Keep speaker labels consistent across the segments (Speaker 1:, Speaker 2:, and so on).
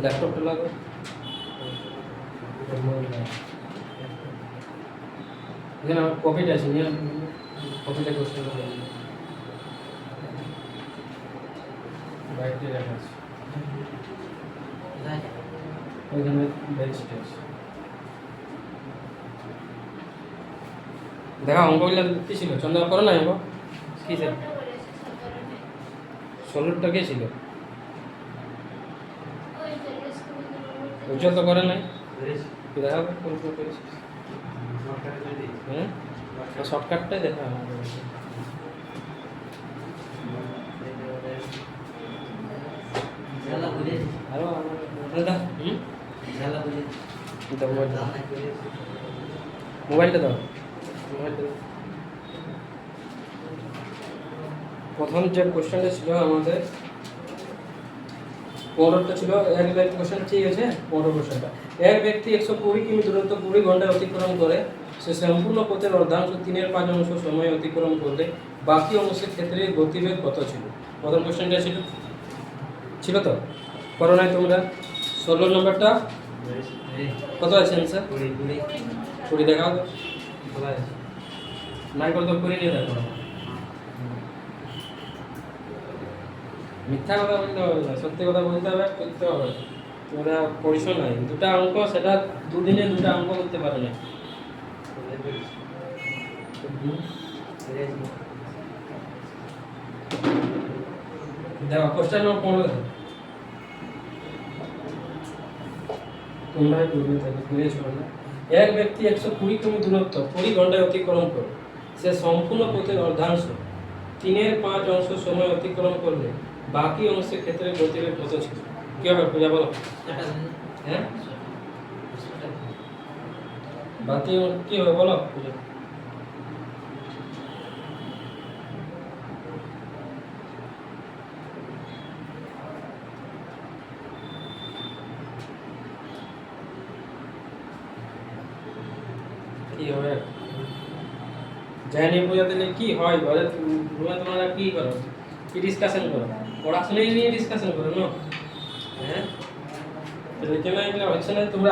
Speaker 1: ল্যাপটপটা লাগো এখানে আমার কপিটা আছে নিয়ে কপিটা কোশ্চেন বাইরে রাখা আছে ওইখানে বেঞ্চটা আছে দেখা অঙ্কগুলো কি ছিল চন্দ্র করো না অঙ্ক কি ছিল 16টা কে ছিল উজ্জ্বল তো করে নাই দেখা কোন কোন করেছিস হ্যাঁ শর্টকাটটাই দেখা আরো দাদা মোবাইলটা দাও প্রথম যে কোশ্চেনটা ছিল আমাদের 15টা ছিল এক ব্যক্তি কোশ্চেন ঠিক আছে 15 কোশ্চেনটা এক ব্যক্তি 120 কিমি দূরত্ব 20 ঘন্টায় অতিক্রম করে সে সম্পূর্ণ পথের অর্ধাংশ 3/5 সময় অতিক্রম করলে বাকি অংশের ক্ষেত্রে গতিবেগ কত ছিল প্রথম কোশ্চেনটা ছিল তো করো নাই তোমরা 16 নম্বরটা কত আছে आंसर 20 দেখাও নাই করে তো করে নিয়ে দেখো মিথ্যা কথা বলতে হবে না সত্যি কথা বলতে হবে করতে হবে তোমরা পড়িস নাই দুটা অঙ্ক সেটা দুদিনে দুটা অঙ্ক করতে পারো না দেখো কোশ্চেন নম্বর 15 দেখো তোমরা পূর্বে থেকে বুঝেছো না এক ব্যক্তি 120 কিমি দূরত্ব 20 ঘন্টায় অতিক্রম করে সে সম্পূর্ণ পথের অর্ধাংশ 3/5 সময় অতিক্রম করলে বাকি অংশের ক্ষেত্রে গতিবেগ কত ছিল কি হবে পূজা বলো হ্যাঁ বাকি কি হবে বলো পূজা কি হবে জানি পূজা দিলে কি হয় ঘরে তোমরা কি করো কি ডিসকাশন করো পড়াশোনা নিয়ে ডিসকাশন করো না হ্যাঁ কেন এগুলো হচ্ছে না তোমরা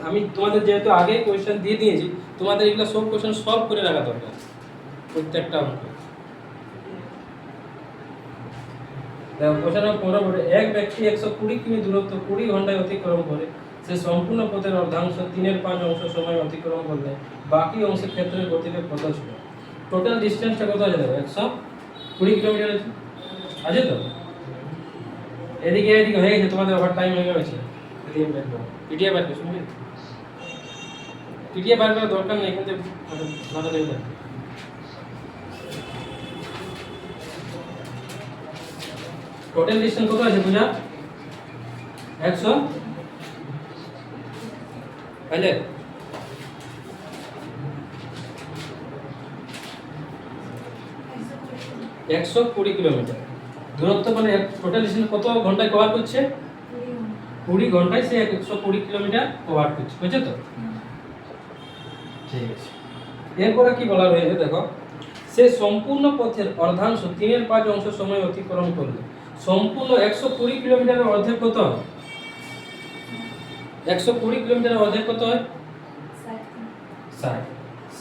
Speaker 1: আমি তোমাদের যেহেতু আগে কোয়েশ্চেন দিয়ে দিয়েছি তোমাদের এগুলো সব কোয়েশ্চেন সলভ করে রাখা দরকার প্রত্যেকটা অঙ্ক দেখো কোয়েশ্চেন নম্বর 15 এক ব্যক্তি 120 কিমি দূরত্ব 20 ঘন্টায় অতিক্রম করে সে সম্পূর্ণ পথের অর্ধাংশ 3/5 সময় অতিক্রম করলে বাকি অংশের ক্ষেত্রে গতিবেগ কত ছিল টোটাল ডিসটেন্সটা কত আছে দেখো 120 কিলোমিটার আছে তো এদিকে হয়ে গেছে তোমাদের ওভার টাইম হয়ে গেছে পিটিএ বার করো শুনবি পিটিএ বার করার দরকার নেই কিন্তু ভালো দেবে না টোটাল ডিসটেন্স কত আছে বুঝা 100 আলে 120 কিলোমিটার দূরত্ব মানে টোটাল ডিসটেন্স কত ঘন্টায় কভার করছে 20 ঘন্টায় সে 120 কিলোমিটার কভার করছে বুঝছো তো ঠিক আছে এরপরে কি বলা রয়েছে দেখো সে সম্পূর্ণ পথের অর্ধাংশ 3/5 সময় অতিক্রম করলে সম্পূর্ণ 120 কিলোমিটারের অর্ধেক কত হয় 120 কিলোমিটারের অর্ধেক কত হয়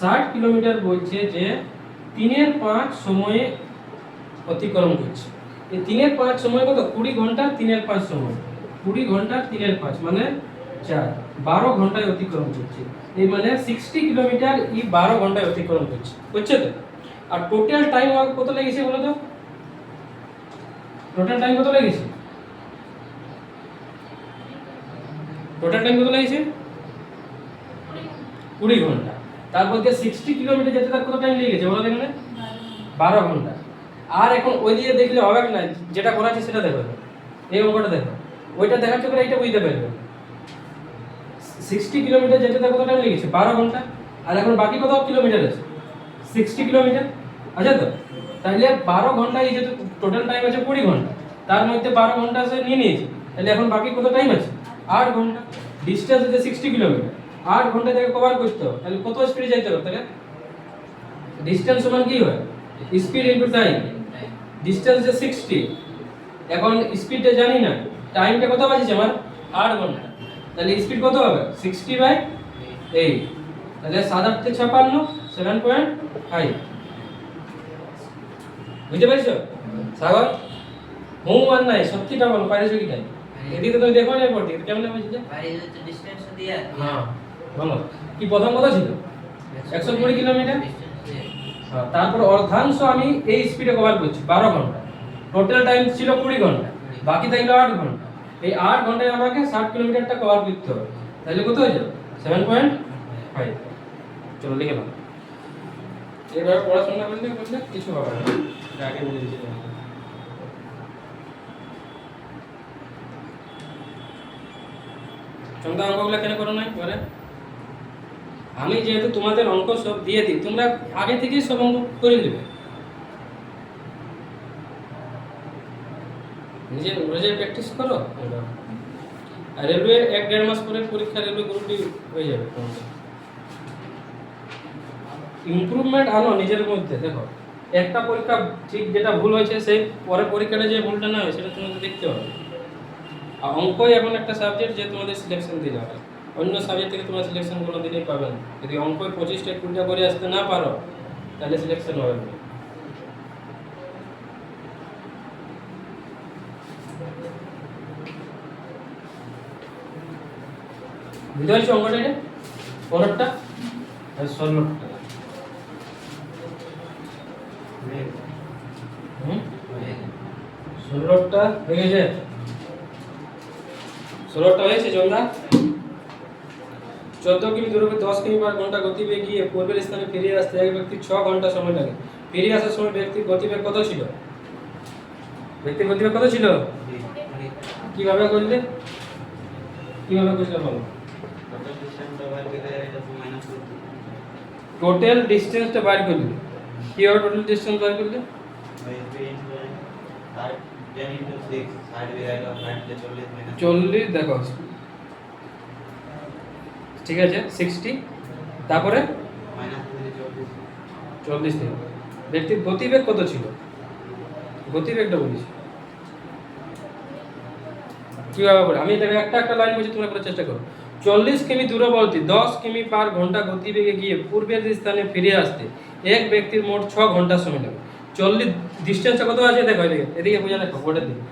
Speaker 1: 60 কিলোমিটার বলছে যে 3/5 সময়ে অতিক্রম করছে এই 3/5 সময় কত 20 ঘন্টা 3/5 সময় 20 ঘন্টা 3/5 মানে 12 ঘন্টায় অতিক্রম করছে এই মানে 60 কিলোমিটার 12 ঘন্টায় অতিক্রম করছে বুঝছো তো আর টোটাল টাইম কত লেগেছে বলো তো টোটাল টাইম কত লেগেছে টোটাল টাইম কত লেগেছে 20 ঘন্টা তারপর যে 60 কিলোমিটার যেতে তার কত টাইম লেগেছে বলো এখানে 12 ঘন্টা আর এখন ওই দিকে দেখলে হবে না যেটা করা আছে সেটা দেখো এই অঙ্কটা দেখো ওইটা দেখার চোখে এইটা বুঝতে পারবে 60 কিলোমিটার যেতে তার কত টাইম লেগেছে 12 ঘন্টা আর এখন বাকি কত কিলোমিটার আছে 60 কিলোমিটার আচ্ছা তো তাহলে 12 ঘন্টায় যেহেতু টোটাল টাইম আছে 20 ঘন্টা তার মধ্যে 12 ঘন্টা সে নিয়ে নিয়েছে তাহলে এখন বাকি কত টাইম আছে 8 ঘন্টা ডিসটেন্স আছে 60 কিলোমিটার 8 ঘন্টা থেকে কভার করতে হবে তাহলে কত স্পিডে যেতে হবে তাহলে ডিসটেন্স সমান কি হয় স্পিড ইনটু টাইম ডিসটেন্স যে 60 এখন স্পিডটা জানি না টাইমটা কত বাজছে আমার 8 ঘন্টা, তাহলে স্পিড কত হবে 60/8, তাহলে 7 8 56 7.5। বুঝতে পারছো সাগর? হুম আর নাই সত্যিটা বলো, পারিছো কি নাই? এদিকে তুমি দেখো না পড়তে কেমন বুঝলে?
Speaker 2: পারিছো ডিসটেন্স দিয়া।
Speaker 1: হ্যাঁ বলো কি প্রথম কথা ছিল 120 কিলোমিটার। হ্যাঁ, তারপর অর্ধাংশ আমি এই স্পিডে কভার করছি 12 ঘন্টা, টোটাল টাইম ছিল 20 ঘন্টা, বাকি থাকলো 8 ঘন্টা। এই 8 ঘন্টায় আমাকে 60 কিলোমিটারটা কভার করতে হবে, তাহলে কত হয়ে যাবে 7.5। চলো লিখে নাও। এবার পড়াশোনা করলে কিছু হবে না, এটা আগে বলে দিয়েছিলাম। তোমরা অঙ্কগুলো কেন করো না এবারে? আমি যেহেতু তোমাদের অঙ্ক সব দিয়ে দিই, তোমরা আগে থেকেই সব অঙ্ক করে নেবে, নিজে প্র্যাকটিস করো। আর রেলওয়ে 1-1.5 মাস পরে পরীক্ষা, রেলওয়ে গ্রুপ ডি হয়ে যাবে। ইমপ্রুভমেন্ট আনো নিজের মধ্যে। দেখো একটা পরীক্ষা ঠিক যেটা ভুল হয়েছে, সেই পরের পরীক্ষাটা যে ভুলটা না হয় সেটা তোমাদের দেখতে হবে। আর অঙ্কই এমন একটা সাবজেক্ট যে তোমাদের সিলেকশন দিতে হবে, অন্য সাবজেক্ট থেকে তোমরা সিলেকশন কোনো দিনই পাবে না। যদি অঙ্কই 25টা 20টা করে আসতে না পারো তাহলে সিলেকশন হবে না। বুঝতে পারছো অঙ্কটা? এটা 15টা আর 16টা। হুম 16টা হয়ে গেছে, 16টা হয়েছে জলদা। 14 কিমি দূরত্বে 10 কিমি/ঘন্টা গতিবেগে গিয়ে পূর্বের স্থানে ফিরে আসতে এক ব্যক্তি 6 ঘন্টা সময় লাগে। ফিরে আসার সময় ব্যক্তির গতিবেগ কত ছিল? ব্যক্তির গতিবেগ কত ছিল? কিভাবে করলে? কিভাবে করলে বলো? টোটাল ডিসটেন্সটা বার করলে কিভাবে? টোটাল ডিসটেন্স বার করলে 40 দেখো, ঠিক আছে 60, তারপরে 40 থেকে ব্যক্তির গতিবেগ কত ছিল? গতিবেগটা বলিস কিভাবে করে? আমি এটা একটা লাইন বলছি, তোমরা করার চেষ্টা করো। 40 কিমি দূরবর্তী 10 কিমি/ঘন্টা গতিবেগে গিয়ে পূর্বের স্থানে ফিরে আসতে এক ব্যক্তির মোট 6 ঘন্টা সময় লাগে। 40 ডিসটেন্সটা কত আছে দেখো, এদিকে বোঝা দেখো বোর্ডের দিকে।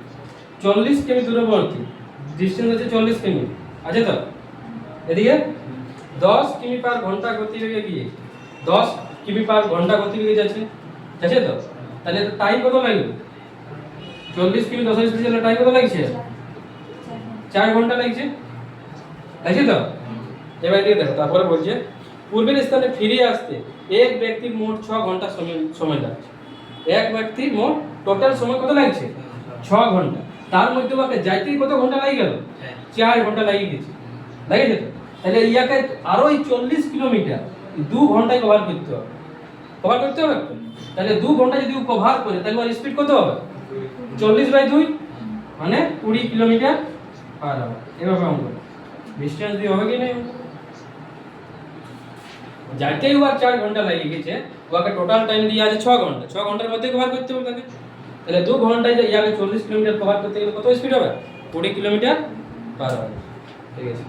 Speaker 1: 40 কিমি দূরবর্তী ডিসটেন্স আছে 40 কিমি, আছে তো? এদিকে 10 কিমি/ঘন্টা গতিবেগে গিয়ে 10 কিমি/ঘন্টা গতিবেগে যাচ্ছে, আছে তো? তাহলে টাইম কত লাগবে? 40 কিমি 10 স্পিডে টাইম কত লাগছে? 4 ঘন্টা লাগছে, আছে তো? এবার দিয়ে দেখো, তারপরে বলছে পূর্বের স্থানে ফিরে আসতে এক ব্যক্তির মোট 6 ঘন্টা সময় লাগছে। এক ব্যক্তির মোট টোটাল সময় কত লাগছে? 6 ঘন্টা। তার মধ্যে ওকে যাইতেই কত ঘন্টা লাগে গেল? 4 ঘন্টা লাগিয়ে গেছে, লাগেছে তো? তাহলে ইয়াকে আরো 40 কিলোমিটার 2 ঘন্টায় কভার করতে হবে, কভার করতে হবে। তাহলে 2 ঘন্টা যদি ও কভার করে তাহলে ওর স্পিড কত হবে? 40/2 মানে 20 কিলোমিটার পার আওয়ার। এভাবে আমরা ডিসটেন্স দিয়ে হবে কি না? যাইতেই ওর 4 ঘন্টা লাগিয়ে গেছে, ওকে টোটাল টাইম দিয়ে আছে 6 ঘন্টা। 6 ঘন্টার মধ্যে কভার করতে হবে তাকে। তাহলে 2 ঘন্টায় যে ইয়াকে 40 কিলোমিটার কভার করতে গেলে কত স্পিড হবে? 20 কিলোমিটার পার আওয়ার। ঠিক আছে,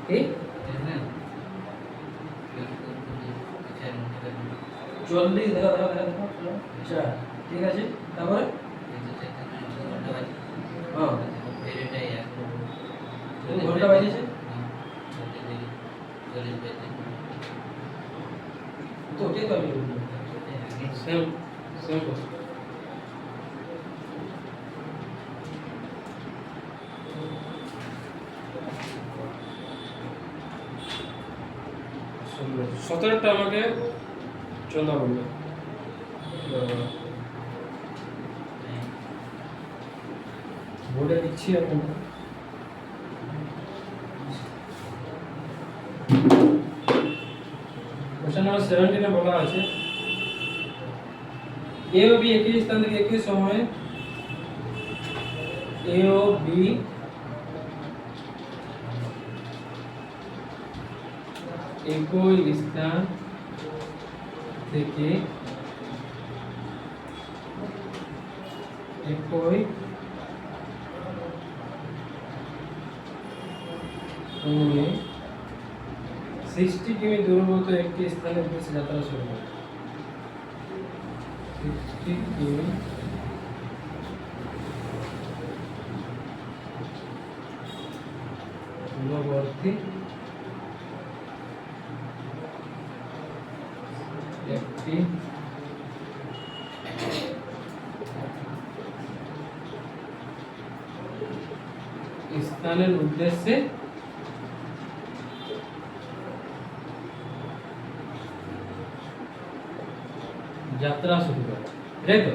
Speaker 1: কি 40 দেখো, আচ্ছা ঠিক আছে, তারপরে হ্যাঁ 2 ঘন্টা বাজেছে তো, ওটাই তো আমি সেম কোশ্চেন। সতেরোটা আমাকে চন্দা বলবে, বলে দিচ্ছি এখন। কোশ্চেন নাম্বার 17 এ বলা আছে এ ও বি একই স্থান থেকে একই সময়ে এ ও বি একই স্থান থেকে একই সময়ে 60 কিমি দূরবর্ত একটি স্থানের উদ্দেশ্যে যাত্রা শুরু করে। 60 কিমি দূরবর্তী একটি স্থানের উদ্দেশ্যে যাত্রা শুরু করে। তাই তো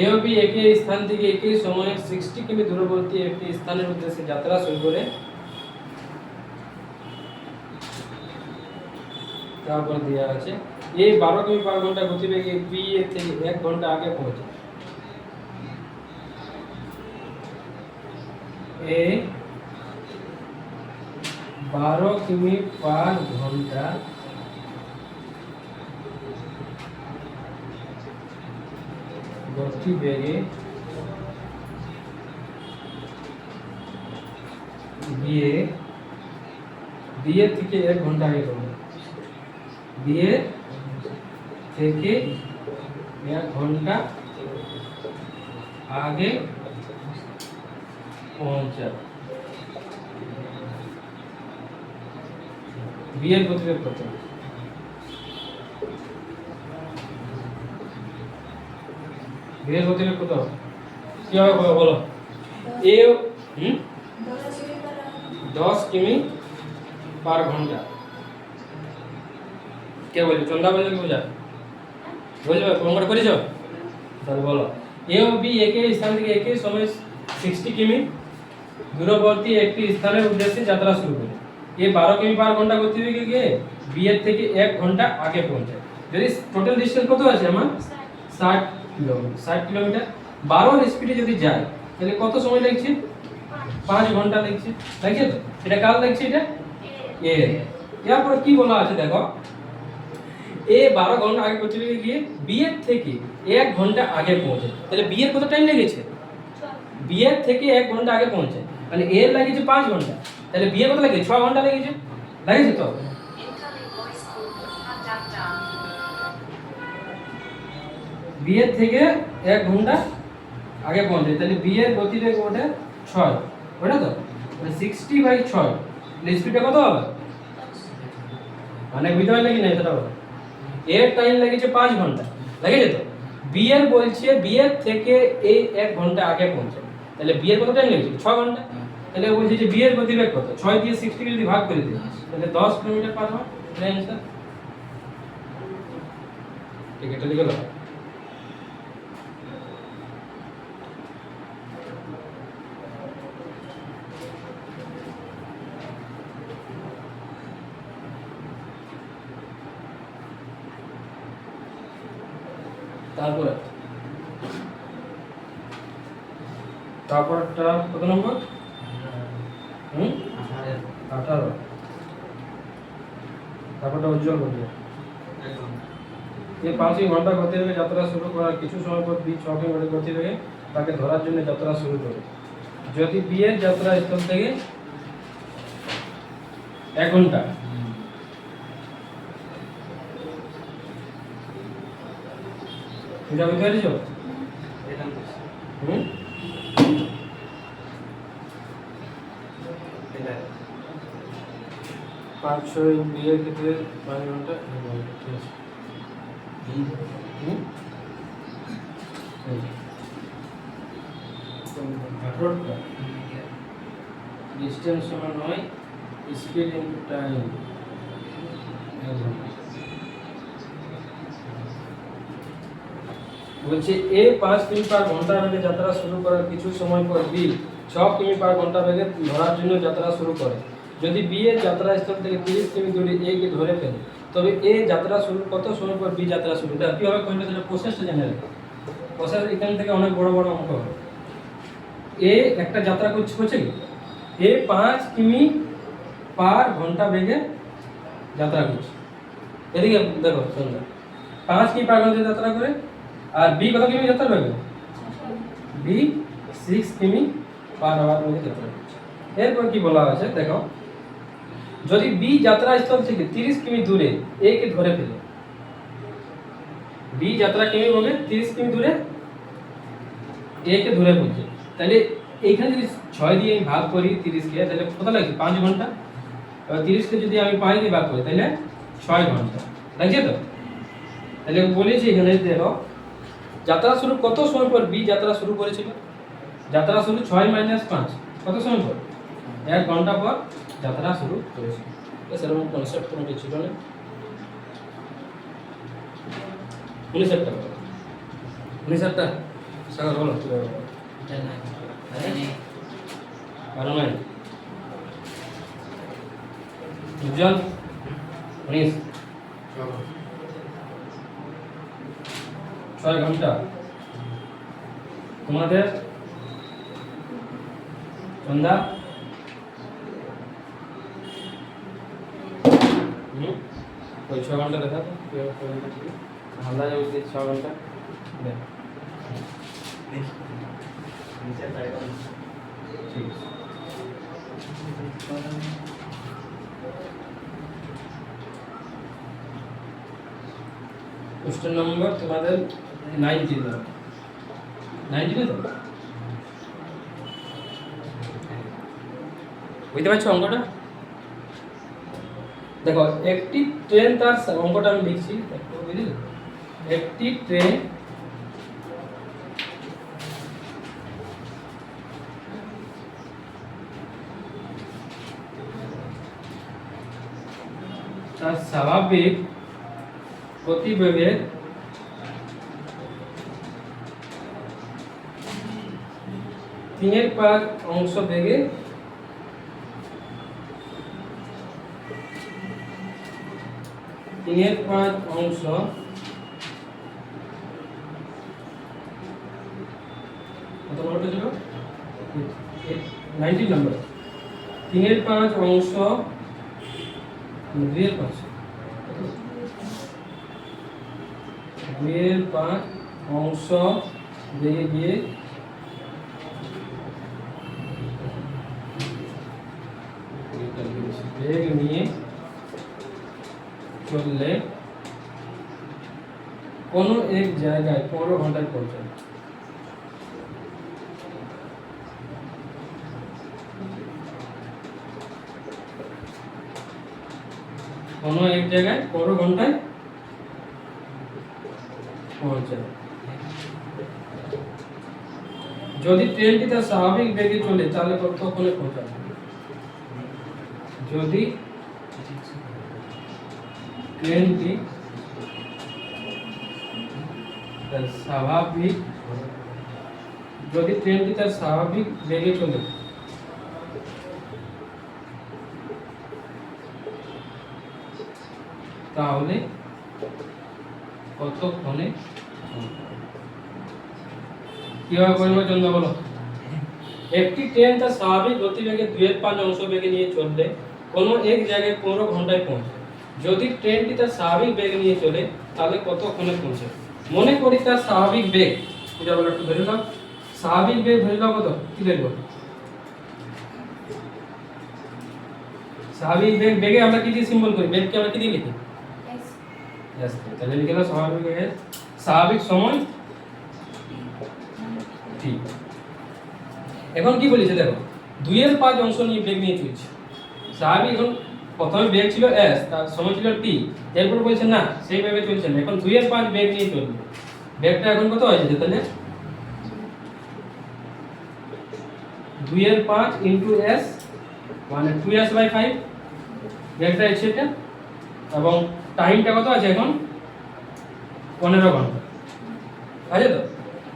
Speaker 1: এ ও বি একই স্থান থেকে একই সময়ে 60 কিমি দূরবর্তী একটি স্থানের উদ্দেশ্যে যাত্রা শুরু করে। তারপর দেওয়া আছে এ 12 কিমি পার ঘন্টা গতিবেগে বি এর থেকে 1 ঘন্টা আগে পৌঁছে। এ 12 কিমি পার ঘন্টা গতিবেগে বিয়ে থেকে 1 ঘন্টা আগে পৌঁছে। বিয়ে থেকে 1 ঘন্টা আগে পৌঁছা। বিয়ের গতিবেগ কত? বিয়ের গতিবেগ কত কি হবে বলো? এ 10 কিমি পার ঘন্টা। কে বলছো? চন্দা বলছো কি বোঝা? বলছো প্রমাণ করেছ? তাহলে বলো এ ও বি একই স্থান থেকে একই সময়ে 60 কিমি দূরবর্তী একটি স্থানের উদ্দেশ্যে যাত্রা শুরু করে। এ 12 কিমি পার ঘন্টা গতিবেগে গিয়ে বি এর থেকে 1 ঘন্টা আগে পৌঁছায়। যদি টোটাল ডিসটেন্স কত আছে আমার 60 কিলোমিটার, 60 কিলোমিটার 12 এর স্পিডে যদি যায় তাহলে কত সময় লাগছে? 5 ঘন্টা লাগছে। লাগছে তো? এটা কাল লাগছে, এটা এ। এরপর কি বলা আছে দেখো, এ 12 ঘন্টা আগে গতিবেগে গিয়ে বি এর থেকে 1 ঘন্টা আগে পৌঁছে। তাহলে বি এর কত টাইম লেগেছে? বি এর থেকে 1 ঘন্টা আগে পৌঁছে, মানে এর লাগেছে 5 ঘন্টা। তাহলে বি এর কত লেগেছে? 6 ঘন্টা লেগেছে। লাগেছে তো? বি এর থেকে 1 ঘন্টা আগে পৌঁছে, তাহলে বি এর গতিবেগ ওটা 6, ওটা তো মানে 60/6। স্পিডটা কত হবে? মানে বুঝতে পারলে কি না সেটা বলো। এর টাইম লেগেছে 5 ঘন্টা, লেগেছে তো? বি এর বলছে বি এর থেকে এই 1 ঘন্টা আগে পৌঁছে, তাহলে বি এর কত টাইম লেগেছে? 6 ঘন্টা। তাহলে বলছে যে বি এর গতিবেগ কত? 6 দিয়ে 60 কে যদি ভাগ করে দিই তাহলে 10 কিলোমিটার পার হয়। এটা অ্যানসার। ঠিক এটা লিখে দাও। তারপরটা কত নম্বর? 18। তারপরটা উজ্জ্বল করবে। এই 5 ঘন্টা গতিবেগে যাত্রা শুরু করার কিছু সময় পর বি 6 কিমি গতিবেগে তাকে ধরার জন্য যাত্রা শুরু করে। যদি বি এর যাত্রা স্থল থেকে 1 ঘন্টা এটা বুঝতে পেরেছো? 5-6 বি এর ক্ষেত্রে 5 ঘন্টা। ডিস্টেন্স সমান হয় স্পিড ইনটু টাইম। বলছে এ 5 কিমি পার ঘন্টা বেগে যাত্রা শুরু করার কিছু সময় পর বি 6 কিমি পার ঘন্টা বেগে ধরার জন্য যাত্রা শুরু করে। যদি বি এর যাত্রা স্থল থেকে 30 কিমি দূরে এ কে ধরে ফেলে তবে এ যাত্রা শুরু কত সময় পর বি যাত্রা শুরু করে? কিভাবে করবে সেটা প্রসেসটা জেনে রাখো। প্রসেস এখান থেকে অনেক বড় বড় অঙ্ক হবে। এ একটা যাত্রা করছে কি এ 5 কিমি পার ঘন্টা বেগে যাত্রা করছে। এদিকে দেখো সন্ধ্যা 5 কিমি পার ঘন্টায় যাত্রা করে। আর বি কত কিমি যাত্রা করবে? বি 6 কিমি পার আওয়ার মধ্যে যাত্রা করছে। এরপর কি বলা আছে দেখো, যদি বি যাত্রাস্থল থেকে 30 কিমি দূরে এ কে ধরে ফেলে, বি যাত্রা কিমি হবে 30 কিমি দূরে এ কে ধরে ফেলছে, তাহলে এইখানে যদি 6 দিয়ে আমি ভাগ করি 30 কে, তাহলে কত লাগছে? 5 ঘন্টা। এবার 30 কে যদি আমি 5 দিয়ে ভাগ করি তাহলে 6 ঘন্টা লাগছে তো। তাহলে বলেছি এখানে দেখো, যাত্রা শুরু কত সময় পর বি যাত্রা শুরু করেছিল? যাত্রা শুরু 6 - 5 কত সময় পর? 1 ঘন্টা পর যাত্রা শুরু করেছিল। সেরকম কনসেপ্ট কোনো কিছু ছিল না। 19টা সাগর বলো কারণ নাই উজ্জ্বল 19 6 ঘন্টা। তোমাদের সন্ধ্যা ওই 6 ঘন্টা দেখা তো হালদা যাবে 6 ঘন্টা দেখ ঠিক আছে। কোশ্চেন নম্বর তোমাদের 90 দাও 90 তো বুঝতে পারছো অঙ্কটা? দেখো একটি ট্রেন, তার অঙ্কটা আমি লিখছি বুঝলি, একটি ট্রেন তার স্বাভাবিক গতিবেগের 3/5 অংশ বেগে কত নম্বরটা ছিল? 90 নম্বর। 3/5 অংশ 2/5 অংশ বেগে গিয়ে বেগ নিয়ে চললে কোনো এক জায়গায় 15 ঘন্টায় পৌঁছায়। কোনো এক জায়গায় 15 ঘন্টায় পৌঁছায়। যদি ট্রেনটি তার স্বাভাবিক বেগে চলে তাহলে কতক্ষণে পৌঁছাবে? যদি ট্রেনটি তার স্বাভাবিক বেগে চলে তাহলে কতক্ষণে কিভাবে পরিমাপ চলবে বলো? একটি ট্রেন তার স্বাভাবিক গতিবেগে 2/5 অংশ বেগে নিয়ে চললে কোনো এক জায়গায় 15 ঘন্টায় পৌঁছে। যদি ট্রেনটি তার স্বাভাবিক বেগ নিয়ে চলে তাহলে কতক্ষণে পৌঁছে? মনে করি তার স্বাভাবিক বেগ, এটা বলে একটু ধরে নাও। স্বাভাবিক বেগ ধরে নাও কত? কি ধরব? স্বাভাবিক বেগে আমরা কি দিয়ে সিম্বল করি? বেগকে আমরা কি দিয়ে লিখি? এস। তাহলে লিখে নাও স্বাভাবিক বেগ, স্বাভাবিক সময় টি। এখন কি বলেছে দেখো, 2/5 অংশ নিয়ে বেগ নিয়ে চলছে। স্বাভাবিক এখন প্রথমে বেগ ছিল s, তার সময় ছিল t, এরপর বলছে না সেই বেগে চলছে না, এখন 2/5 বেগ নিয়ে চলবে। বেগটা এখন কত হয়েছে তাহলে 2/5 s মানে 2s/5 বেগটা হচ্ছে এটা, এবং টাইমটা কত আছে এখন 15 ঘন্টা আছে তো।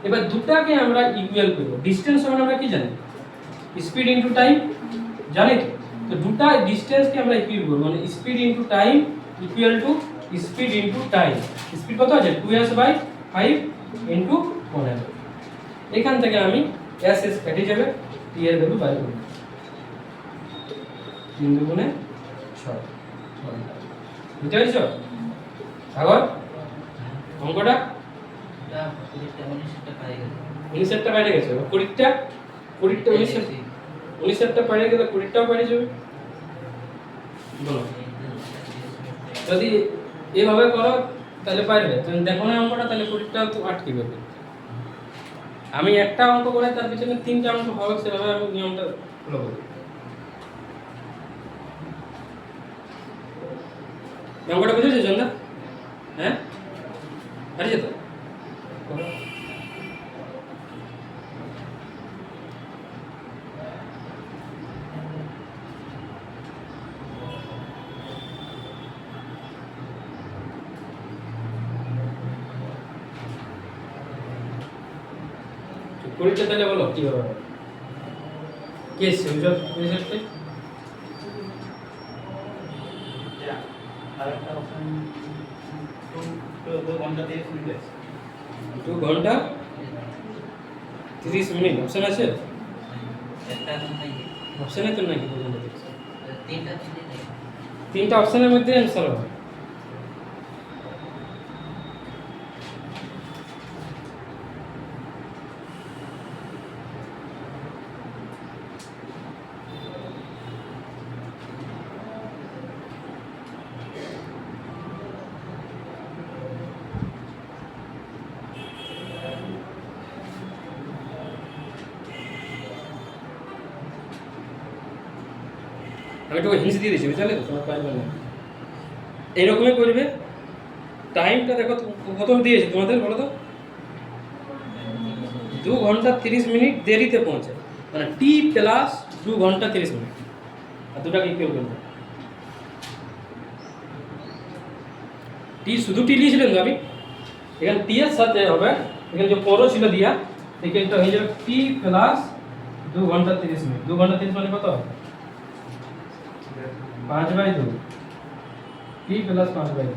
Speaker 1: এবার দুটাকে আমরা ইকুয়াল করব। ডিসটেন্স মানে আমরা কি জানি? স্পিড ইনটু টাইম জানি তো। তো দুটা ডিসটেন্সকে আমরা ইকুয়াল করব, মানে speed into time equal to speed into time. Speed কত আছে? 2s/5 into 15। এখান থেকে আমি s কেটে যাবে, t এর ভ্যালু বাইর করব। 3 দুগুণে 6 ঘন্টা। বুঝতে পারছো? আগর অঙ্কটা
Speaker 2: এটা 19টা পাই গেল।
Speaker 1: 19টা বাইরে গেছে, 20টা 19টা বাইরে গেলে 20টাও বাইরে যাবে। বলো যদি এভাবে করো তাহলে পারবে, তুমি দেখো না অঙ্কটা, তাহলে 20টাও তো আটকে যাবে। আমি একটা অঙ্ক করে তার পিছনে 3টা অঙ্ক হবে, সেভাবে আমি নিয়মটা ফলো করি। অঙ্কটা বুঝেছো চন্দা? হ্যাঁ পারছে তো? করো। কুড়িটা তাহলে বলো কি হবে? কি এসছে রেজাল্টে?
Speaker 2: আরেকটা অপশন 2 ঘন্টা 30 মিনিট আছে।
Speaker 1: 2 ঘন্টা 30 মিনিট অপশন আছে?
Speaker 2: একটা এখন নাই,
Speaker 1: অপশনে তো নাকি 2 ঘন্টা 30?
Speaker 2: তিনটা চিনে নেই।
Speaker 1: 3টা অপশনের মধ্যে অ্যান্সার হবে। আমি একটু হিন্স দিয়ে দিচ্ছি, বুঝলে তো? তোমার পারবে না, এইরকমই করবে। টাইমটা দেখো কত দিয়েছে তোমাদের, বলো তো? 2 ঘন্টা 30 মিনিট দেরিতে পৌঁছে, মানে টি প্লাস 2 ঘন্টা 30 মিনিট। আর দুটাকে কেউ করবে টি, শুধু টি লিখেছিলেন তো আমি, এখানে টি এর সাথে হবে, এখানে যে পরও ছিল দিয়া, এখানটা হয়ে যাবে টি প্লাস 2 ঘন্টা 30 মিনিট। 2 ঘন্টা 30 মানে কত? 5/2, টি প্লাস 5/2।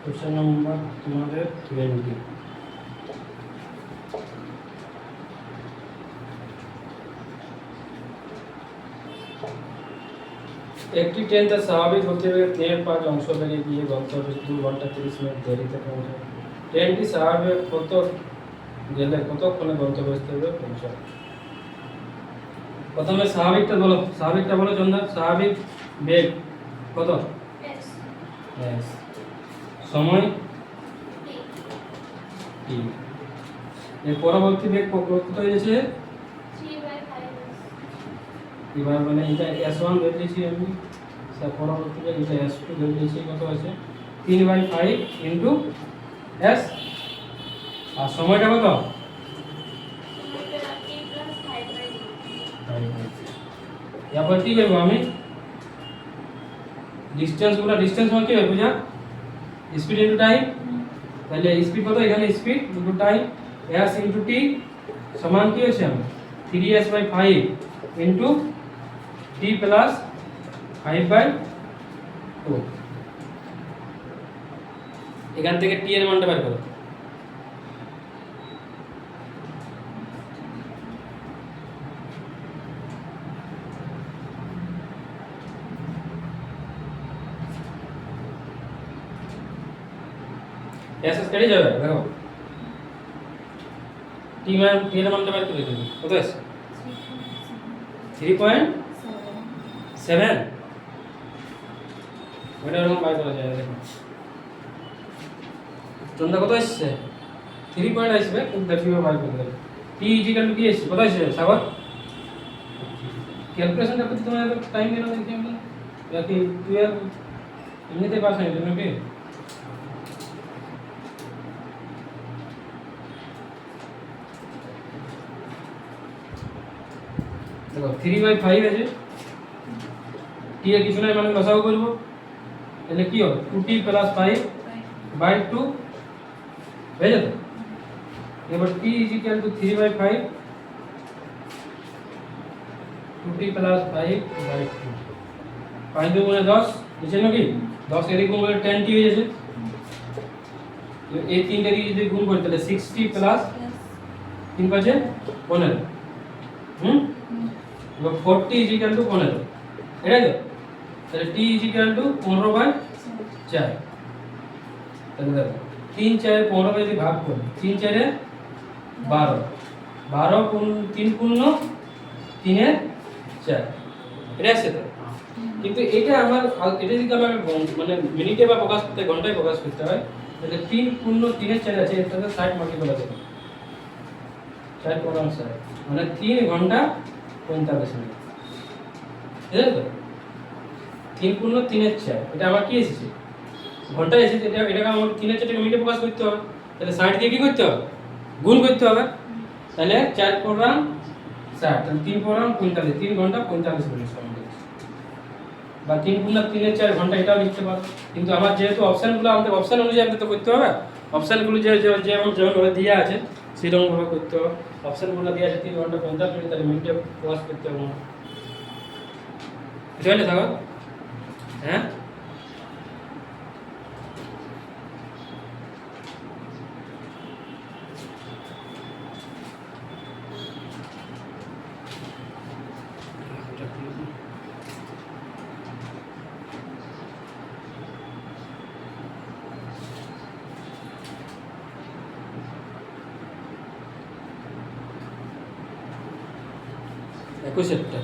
Speaker 1: क्वेश्चन नंबर तुम्हारे 20। একটি ট্রেন তার স্বাভাবিক গতিবেগে 3/5 অংশ বেগে গিয়ে গন্তব্যে 2 ঘন্টা 30 মিনিট দেরিতে পৌঁছায়। ট্রেনটি স্বাভাবিক কত গেলে কতক্ষণে গন্তব্যস্থলে পৌঁছায়? প্রথমে স্বাভাবিকটা বলো, স্বাভাবিকটা বলো চন্দা। স্বাভাবিক বেগ কত? s। সময় t। এর পরবর্তী বেগ কত হয়ে যাচ্ছে? 3/5। এবার মানে এটা s1 ধরে নিয়েছি আমি, স্যার পরবর্তী বেগ এটা s2 ধরে নিয়েছি, কত আছে? 3/5 ইনটু s। আর সময়টা কত? এরপর কি করবো আমি? ডিসটেন্স মানে কি হবে বুঝা? Speed into time. তাহলে স্পিড কত? এখানে speed into time, s into t সমান কি হচ্ছে? আমি 3s/5 ইনটু t প্লাস 5/2। এখান থেকে t এর মানটা বের করো। এস কেটে যাবে, দেখো টি এর মানটা বের করে দেবে, কত আছে? 3.7। ওটা এরকম বাই করা যায়, দেখো চন্দা কত আসছে? 3 পয়েন্ট আসবে, কিন্তু কিভাবে বাই করে দেবে? টি ইজিক্যাল টু কি আসছে, কত আসছে সাগর? ক্যালকুলেশনটা করতে তোমার এত টাইম কেন দেখি আমরা? বাকি তুই আর এমনিতে পাস হয়ে যাবে নাকি? দেখো 3/5 আছে, টি এর কিছু নাই মানে লসাগু করব, তাহলে কি হবে 2t প্লাস 5 বাই 2 হয়ে যাবে। এবার t is equal to 3 by 5 2t plus 5 by 2 5 দুগুণে 10 নিচে নাকি 10 এর গুণ করলে 10t হয়ে যাচ্ছে। এই তিনটা দিয়ে যদি গুণ করি তাহলে 60 প্লাস 3 5 15 এবার 40 ইজ ইকুয়াল টু 15 এটা তো তাহলে t is equal to 15 by 4 তাহলে দেখো 3 4 15 বাই যদি ভাগ করি 3 4 এ 12 12 গুণ 3 পূর্ণ 3 এর 4 এটা আছে তো। কিন্তু এটা আমার এটা যদি আমার মানে মিনিটে বা প্রকাশ করতে ঘন্টায় প্রকাশ করতে হয় তাহলে 3 পূর্ণ 3 এর 4 আছে এটাকে 60 মাল্টিপ্লাই করতে হবে 4 পূর্ণ 60 মানে 3 ঘন্টা 45 মিনিট ঠিক আছে তো। 3 পূর্ণ 3 এর 4 এটা আমার কি এসেছে ঘন্টায় এসেছে। এটাকে আমার 3 এর 4 মিনিটে প্রকাশ করতে হবে তাহলে 60 দিয়ে কি করতে হবে গুণ করতে হবে। তাহলে 4 পূর্ণ 60 তাহলে 3 পূর্ণ 45 3 ঘন্টা 45 মিনিট সময় লাগছে বা 3 পূর্ণ 3 এর 4 ঘন্টা এটাও লিখতে পারো। কিন্তু আমার যেহেতু অপশনগুলো আমাদের অপশন অনুযায়ী আমাদের তো করতে হবে অপশনগুলো যেমন ভাবে দেওয়া আছে সেরকম ভাবে করতে হবে। অপশনগুলো দেওয়া আছে 3 ঘন্টা 50 মিনিট তাহলে মিনিটে প্রকাশ করতে হবে বুঝলে থাকো হ্যাঁ। একুশেরটা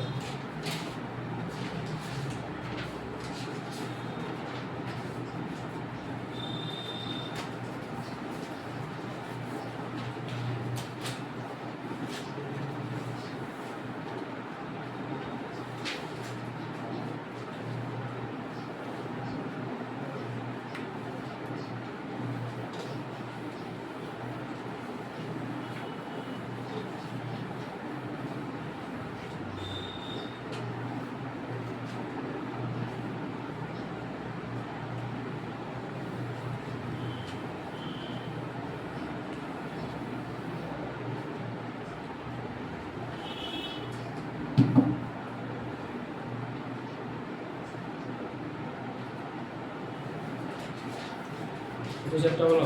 Speaker 1: একুশেরটা বলো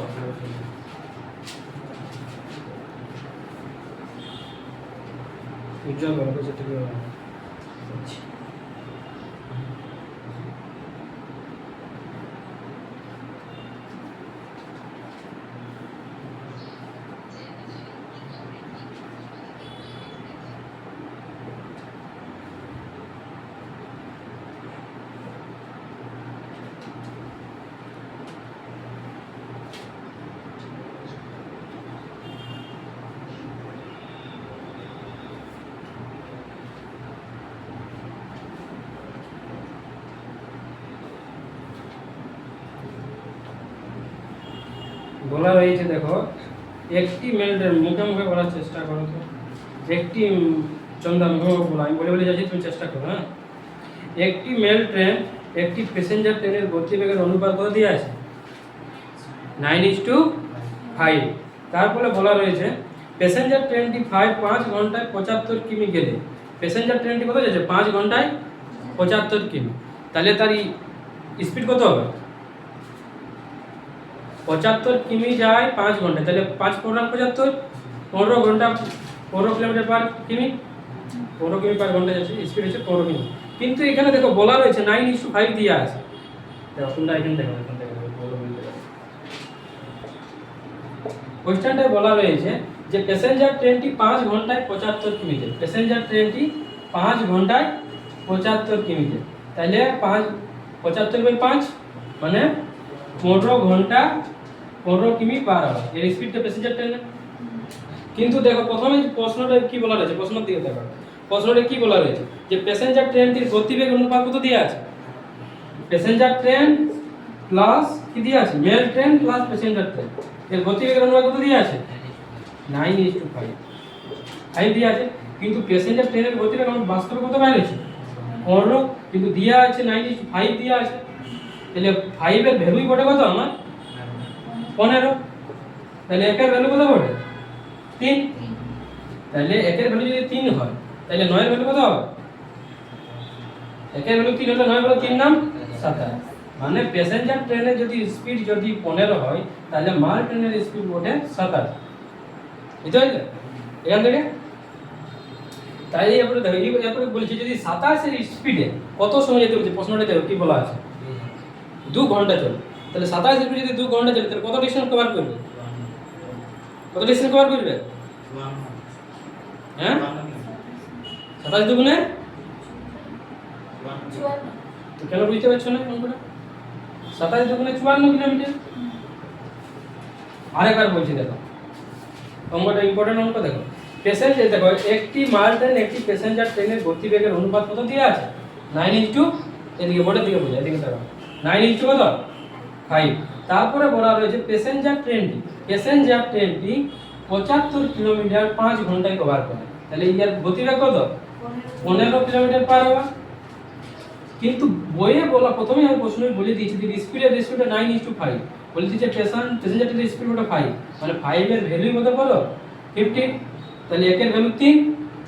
Speaker 1: উজ্জ্বল বলো একুশেরটা কি বলো বলা হয়েছে দেখো একটি মেল্টের মুখে মুখে বলার চেষ্টা করো তো একটি চন্দা মুখে মুখে বলো আমি বলে বলে যাচ্ছি তুমি চেষ্টা করো হ্যাঁ। একটি মেল ট্রেন একটি প্যাসেঞ্জার ট্রেনের গতিবেগের অনুপাত কত দিয়ে আছে 9:5 তারপরে বলা রয়েছে প্যাসেঞ্জার ট্রেনটি 5 ঘন্টায় 75 কিমি গেলে প্যাসেঞ্জার ট্রেনটি কত যাচ্ছে 5 ঘন্টায় 75 কিমি তাহলে তার স্পিড কত হবে 75 কিমি যায় 5 ঘন্টায় তাহলে 5 পূর্ণ 75 15 ঘন্টা 15 কিলোমিটার পার কিমি 15 কিমি পার ঘন্টা যাচ্ছে স্পিড হচ্ছে 15 কিমি। কিন্তু এখানে দেখো বলা রয়েছে 9:5 দিয়ে আছে দেখো তোমরা এখানে দেখো বলো বলতে পারো কোশ্চেনটায় বলা রয়েছে যে প্যাসেঞ্জার ট্রেনটি 5 ঘন্টায় 75 কিমি যায় প্যাসেঞ্জার ট্রেনটি 5 ঘন্টায় 75 কিমি যায় তাহলে 75/5 মানে 15 ঘন্টা 15 কিমি পার আওয়ার এর স্পিডটা প্যাসেঞ্জার ট্রেনে। কিন্তু দেখো প্রথমে প্রশ্নটা কি বলা রয়েছে প্রশ্নের দিকে দেখো প্রশ্নটা কি বলা রয়েছে যে প্যাসেঞ্জার ট্রেনটির গতিবেগ অনুপাত কত দেওয়া আছে প্যাসেঞ্জার ট্রেন প্লাস কি দেওয়া আছে mail train plus passenger train এর গতিবেগের অনুপাত কত দেওয়া আছে 9:5 5 দেওয়া আছে। কিন্তু প্যাসেঞ্জার ট্রেনের গতিবেগ বাস্তবে কত বাইরে আছে 15 কিন্তু দেওয়া আছে 9:5 দেওয়া আছে তাহলে 5 এর ভ্যালুই বটে কত আমার 15, তাহলে একের ভ্যালু কত বটে 3, তাহলে একের ভ্যালু যদি 3 হয় তাহলে 9 এর ভ্যালু কত হবে? একের ভ্যালু 3 হলে 9 হলো 3 নাম 27, মানে প্যাসেঞ্জার ট্রেনের যদি স্পিড যদি 15 হয় তাহলে মাল ট্রেনের স্পিড বটে 27, বুঝতে পারলে এখান থেকে? তাই এরপরে দেখো এরপরে বলছি যদি 27 এর স্পিডে কত সময় যেতে বলছে, প্রশ্নটা দেখো কি বলা আছে 2 ঘন্টা চলে, তাহলে 27 স্পিডে যদি 2 ঘন্টা চলে তাহলে কত ডিস্টেন্স কভার করবে? কত ডিস্টেন্স কভার করবে? হ্যাঁ 27 দুগুণে তো কেন বুঝতে পারছো না অঙ্কটা? 27 দুগুণে 54 কিলোমিটার। আরেকবার বলছি দেখো অঙ্কটা ইম্পর্টেন্ট অঙ্ক দেখো। প্যাসেঞ্জার দেখো একটি মাল ট্রেন একটি প্যাসেঞ্জার ট্রেনের গতিবেগের অনুপাত কত দেওয়া আছে? 9 এদিকে বোর্ডের দিকে বোঝা, এদিকে দেখো 9 কত 5। তারপরে বলা রয়েছে প্যাসেঞ্জার ট্রেনটি 75 কিলোমিটার 5 ঘন্টায় কভার করে, তাহলে এর গতিবেগ কত? 15 কিলোমিটার পার আওয়ার। কিন্তু বইয়ে বলা প্রথমেই আমি প্রশ্নই বলে দিয়েছি যে স্পিডের রেশিওটা 9:5, বলে দিয়েছে প্যাসেঞ্জার ট্রেনের স্পিড ওটা 5, মানে 5 এর ভ্যালু কত বলো 15, তাহলে একের ভ্যালু 3,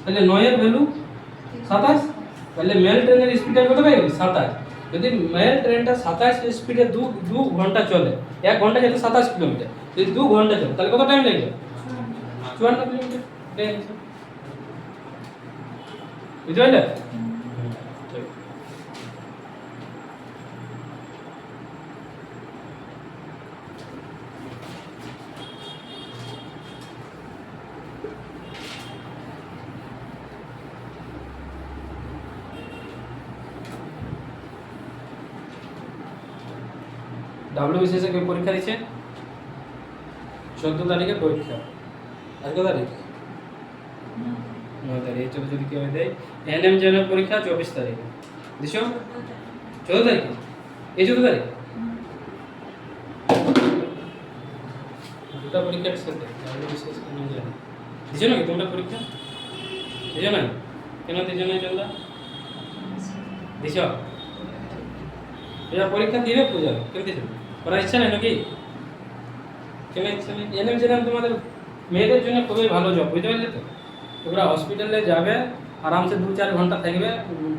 Speaker 1: তাহলে 9 এর ভ্যালু 27, তাহলে মেল ট্রেনের স্পিড কত পাই 27। যদি মেল ট্রেনটা 27 স্পিডে 2 ঘন্টা চলে, 1 ঘন্টা যেতে 27 কিলোমিটার, যদি 2 ঘন্টা চলে তাহলে কত টাইম লাগবে? 54 কিলোমিটার। বুঝতে পারলে? WBCS কে পরীক্ষা দিচ্ছে 14 তারিখে পরীক্ষা, আর কত তারিখ? 9 তারিখ। চলো যদি কেউ দেয় NM জেনারেল পরীক্ষা 24 তারিখ দিছো, 14 তারিখ এই 14 তারিখ দুটা পরীক্ষা একসাথে WBCS NM জেনারেল দিছো নাকি তোমরা পরীক্ষা দিছো না? কেন দিছো না চলদা? দিছো এরা পরীক্ষা দিবে পূজা কেন দিছো? করার ইচ্ছা নেই নাকি? কেন ইচ্ছা নেই? NM জেনারেল তোমাদের মেয়েদের জন্য খুবই ভালো জব, বুঝতে পারলে তো? তোমরা হসপিটালে যাবে আরামসে 2-4 ঘন্টা থাকবে,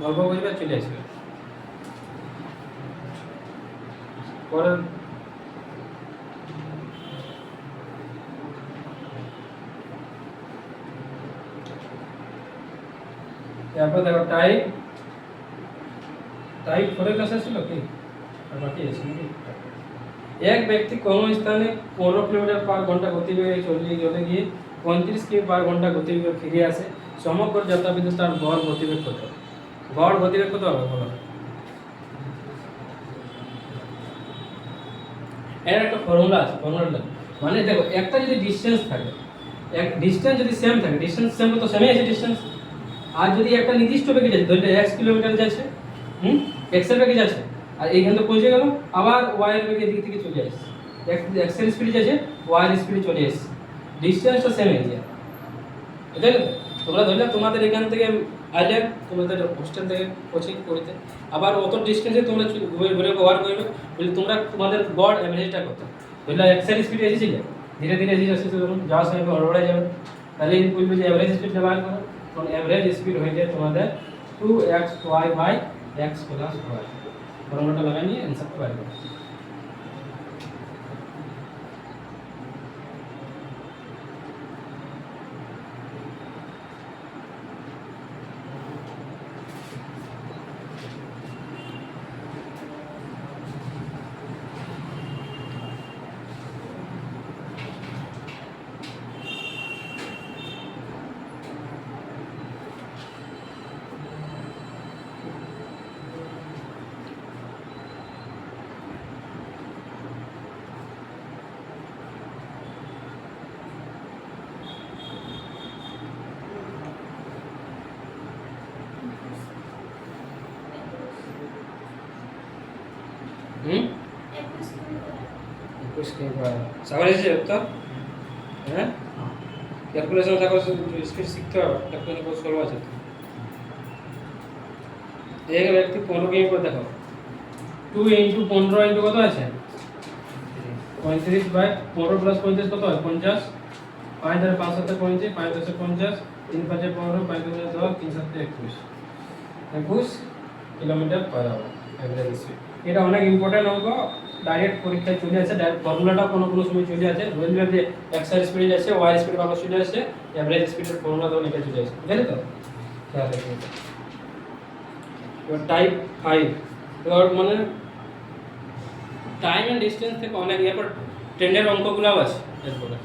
Speaker 1: গল্প করবে, চলে আসবে। পরে তারপর দেখো টাইপ 4 ক্লাসে ছিল কি আর বাকি আছে নাকি? এক ব্যক্তি কোনো স্থানে 15 কিলোমিটার পার ঘন্টা গতিবেগে চলে গিয়ে 35 কিমি পার ঘন্টা গতিবেগে ফিরে আসে, সমগ্র যাত্রাবিধি তার গড় গতিবেগ কত? গড় গতিবেগ কত হবে বলো? এর একটা ফর্মুলা আছে, ফর্মুলাটা মানে দেখো একটা যদি ডিসটেন্স থাকে, এক ডিসটেন্স যদি সেম থাকে, ডিসটেন্স সেম তো সেমই আছে ডিসটেন্স, আর যদি একটা নির্দিষ্ট বেগে যাচ্ছে ধরলে x কিলোমিটার যাচ্ছে, x এর বেগে যাচ্ছে আর এইখান থেকে পৌঁছে গেল, আবার y এর বেগে এদিক থেকে চলে আসছে, x এর স্পিডে যাচ্ছে y এর স্পিডে চলে আসছে, ডিসটেন্সটা সেম আছে। বুঝলে তোমরা ধরলে তোমাদের এখান থেকে আইলে তোমাদের হোস্টেল থেকে কোচিং করতে, আবার অত ডিসটেন্সে তোমরা ঘুরে কভার করবে, বলে তোমরা তোমাদের গড় অ্যাভারেজটা কত ধরলে x এর স্পিডে এসেছিলে, ধীরে ধীরে ধীরে আসছে যখন যাওয়ার সময় হড়বড়ে যাবে, তাহলে বলবে যে অ্যাভারেজ স্পিডটা বার করো, তখন অ্যাভারেজ স্পিড হয়ে যায় তোমাদের 2xy/x + y। ফর্মুলাটা লাগাই নিয়ে অ্যানসারটা বার করো। সাগর এসেছে তো হ্যাঁ, ক্যালকুলেশন সাগর স্পিড শিখতে হবে, ক্যালকুলেশন সলভ আছে। এক ব্যক্তি 15 কিমি পর দেখো 2 ইন্টু 15 ইন্টু কত আছে 35 বাই 15 প্লাস 35 কত হয় 50 5 দ্বারা 5 7 50 5 10 50 3 5 15 5 10 10 3 7 21 21 kilometre per hour average speed. এটা অনেক ইম্পর্টেন্ট অঙ্ক, ডাইরেক্ট পরীক্ষায় চলে আসে, ডাইরেক্ট ফর্মুলাটা কোনো সময় চলে আসে, বলবে যে এক্স এর স্পিড আছে ওয়াই এর স্পিড বাবা চলে আসে, এভারেজ স্পিডের ফর্মুলা তখন এটা চলে আসে, বুঝলে তো? খেয়াল রাখবেন। এবার টাইপ 5 এবার মানে টাইম এন্ড ডিসটেন্স থেকে অনেক এরপর ট্রেনের অঙ্কগুলোও আছে, এরপরে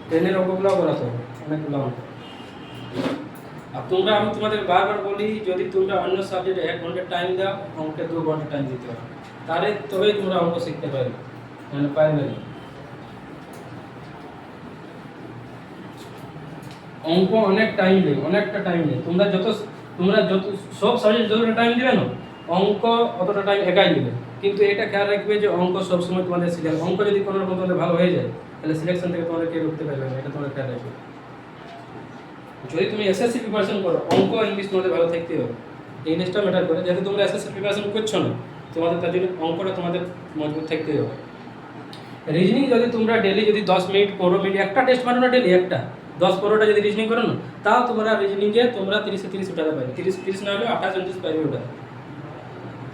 Speaker 1: ট্রেনের অঙ্কগুলোও করাতে হবে অনেকগুলো অঙ্ক। আর তোমরা আমি তোমাদের বারবার বলি যদি তোমরা অন্য সাবজেক্টে 1 ঘন্টা টাইম দাও অঙ্কে 2 ঘন্টা টাইম দিতে হবে, তাহলে তবেই তোমরা অঙ্ক শিখতে পারবে, মানে পারবে না। অঙ্ক অনেক টাইম নেই, অনেকটা টাইম নেই, তোমরা যত সব সাবজেক্ট যতটা টাইম দিবে না অঙ্ক অতটা টাইম একাই দিবে। কিন্তু এটা খেয়াল রাখবে যে অঙ্ক সবসময় তোমাদের সিলেক্ট, অঙ্ক যদি কোনো রকম তোমাদের ভালো হয়ে যায় তাহলে সিলেকশন থেকে তোমাদের কেউ উঠতে পারবে না, এটা তোমরা খেয়াল রাখবে। যদি তুমি এসএসসি প্রিপারেশন করো অঙ্ক ইংলিশ তোমাদের ভালো থাকতে হবে, ইংলিশটা ম্যাটার করে, যেহেতু তোমরা এসএসসি প্রিপারেশন করছো না তোমাদের তার জন্য অঙ্কটা তোমাদের মজবুত থাকতে হবে। রিজনিং যদি তোমরা ডেলি যদি 10 মিনিট 15 মিনিট একটা টেস্ট মানো না ডেলি একটা 10-15টা যদি রিজনিং করো না তাও তোমরা রিজনিংয়ে তোমরা 30-30 উঠাতে পারবে, 30 না হলে 28-29 পারবে ওটা,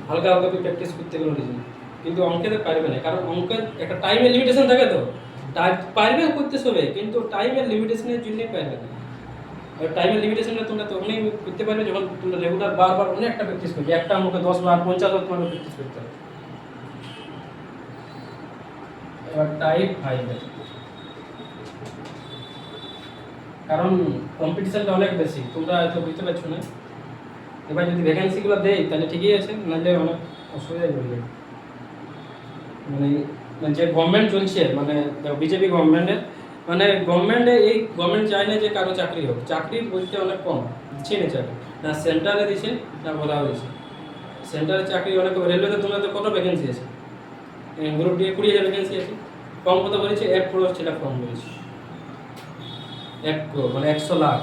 Speaker 1: হালকা হালকা প্র্যাকটিস করতে গেলে রিজনিং। কিন্তু অঙ্কেতে পারবে না, কারণ অঙ্কের একটা টাইমের লিমিটেশন থাকে, তো পারবে করতে সবে কিন্তু টাইমের লিমিটেশনের জন্যই পারবে না। আর টাইমের লিমিটেশনটা তোমরা তখনই করতে পারবে যখন তোমরা রেগুলার বারবার অনেকটা প্র্যাকটিস করবে, একটা অঙ্কে 10 বার 50 বার তোমাকে প্র্যাকটিস করতে হবে। এবার টাইপ 5 আছে, কারণ কম্পিটিশনটা অনেক বেশি, তোমরা হয়তো বুঝতে পারছো না। এবার যদি ভ্যাকেন্সিগুলো দেয় তাহলে ঠিকই আছে, নাহলে অনেক অসুবিধায় পড়বে। মানে যে গভর্নমেন্ট চলছে মানে বিজেপি গভর্নমেন্টের, মানে গভর্নমেন্টে এই গভর্নমেন্ট চায় না যে কারো চাকরি হোক, চাকরি বলতে অনেক কম দিচ্ছে না চাকরি, না সেন্ট্রালে দিচ্ছে না বলাও দিচ্ছে। সেন্ট্রালে চাকরি অনেক, রেলওয়েতে তোমরা তো কত ভ্যাকেন্সি আছে, গ্রুপ ডি 20,000 ভ্যাকেন্সি আছে, কম কত বলেছে 1 crore ছেলে ফর্ম বলেছে, 1 crore মানে 100 লাখ।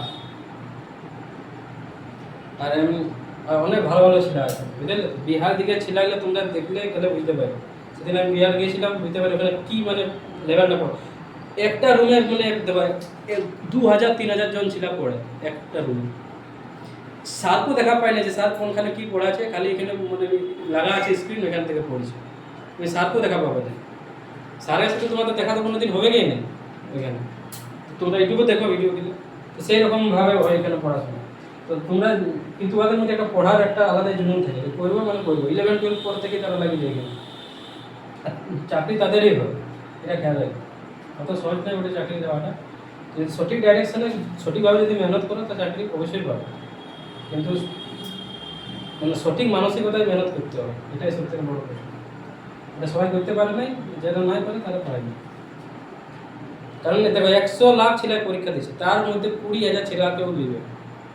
Speaker 1: আর অনেক ভালো ভালো ছেলে আছে বুঝলে, বিহার দিকে ছেলেগুলো তোমরা দেখলে গেলে বুঝতে পারবে। সেদিন আমি বিহার গিয়েছিলাম, বুঝতে পারি ওখানে কী মানে লেভেলটা পড়ে, একটা রুমে মানে 2,000-3,000 জন ছেলে পড়ে একটা রুমে। স্যারকেও দেখা পায় না যে স্যার কোনখানে কী পড়া আছে, খালি এখানে মানে লাগা আছে স্ক্রিন, ওইখান থেকে পড়ছে, ওই স্যারকেও দেখা পাবে না। স্যারের সাথে তোমাদের দেখা তো কোনো দিন হবে গিয়ে নেই ওইখানে, তোমরা ইউটিউবে দেখো ভিডিওগুলো, তো সেই রকমভাবে হয় এখানে পড়াশোনা। তো তোমরা কিন্তু ওদের মধ্যে একটা পড়ার একটা আলাদা জুনুন থাকে, করবো মানে করবো, 11-12 পর থেকে তারা লাগিয়ে যায় এখানে, চাকরি তাদেরই হবে, এটা খেয়াল রাখবে। অত সহজ নয় ওটা চাকরি দেওয়াটা, যদি সঠিক ডাইরেকশনে সঠিকভাবে যদি মেহনত করো তো চাকরি অবশ্যই পাবে, কিন্তু মানে সঠিক মানসিকতায় মেহনত করতে হবে, এটাই সবথেকে বড় প্রশ্ন। এটা সবাই করতে পারে নাই, যারা নাই পারে তারা পারেনি। কারণ দেখো 100 লাখ ছেলে পরীক্ষা দিচ্ছে, তার মধ্যে 20,000 ছেলেকেও দিবে,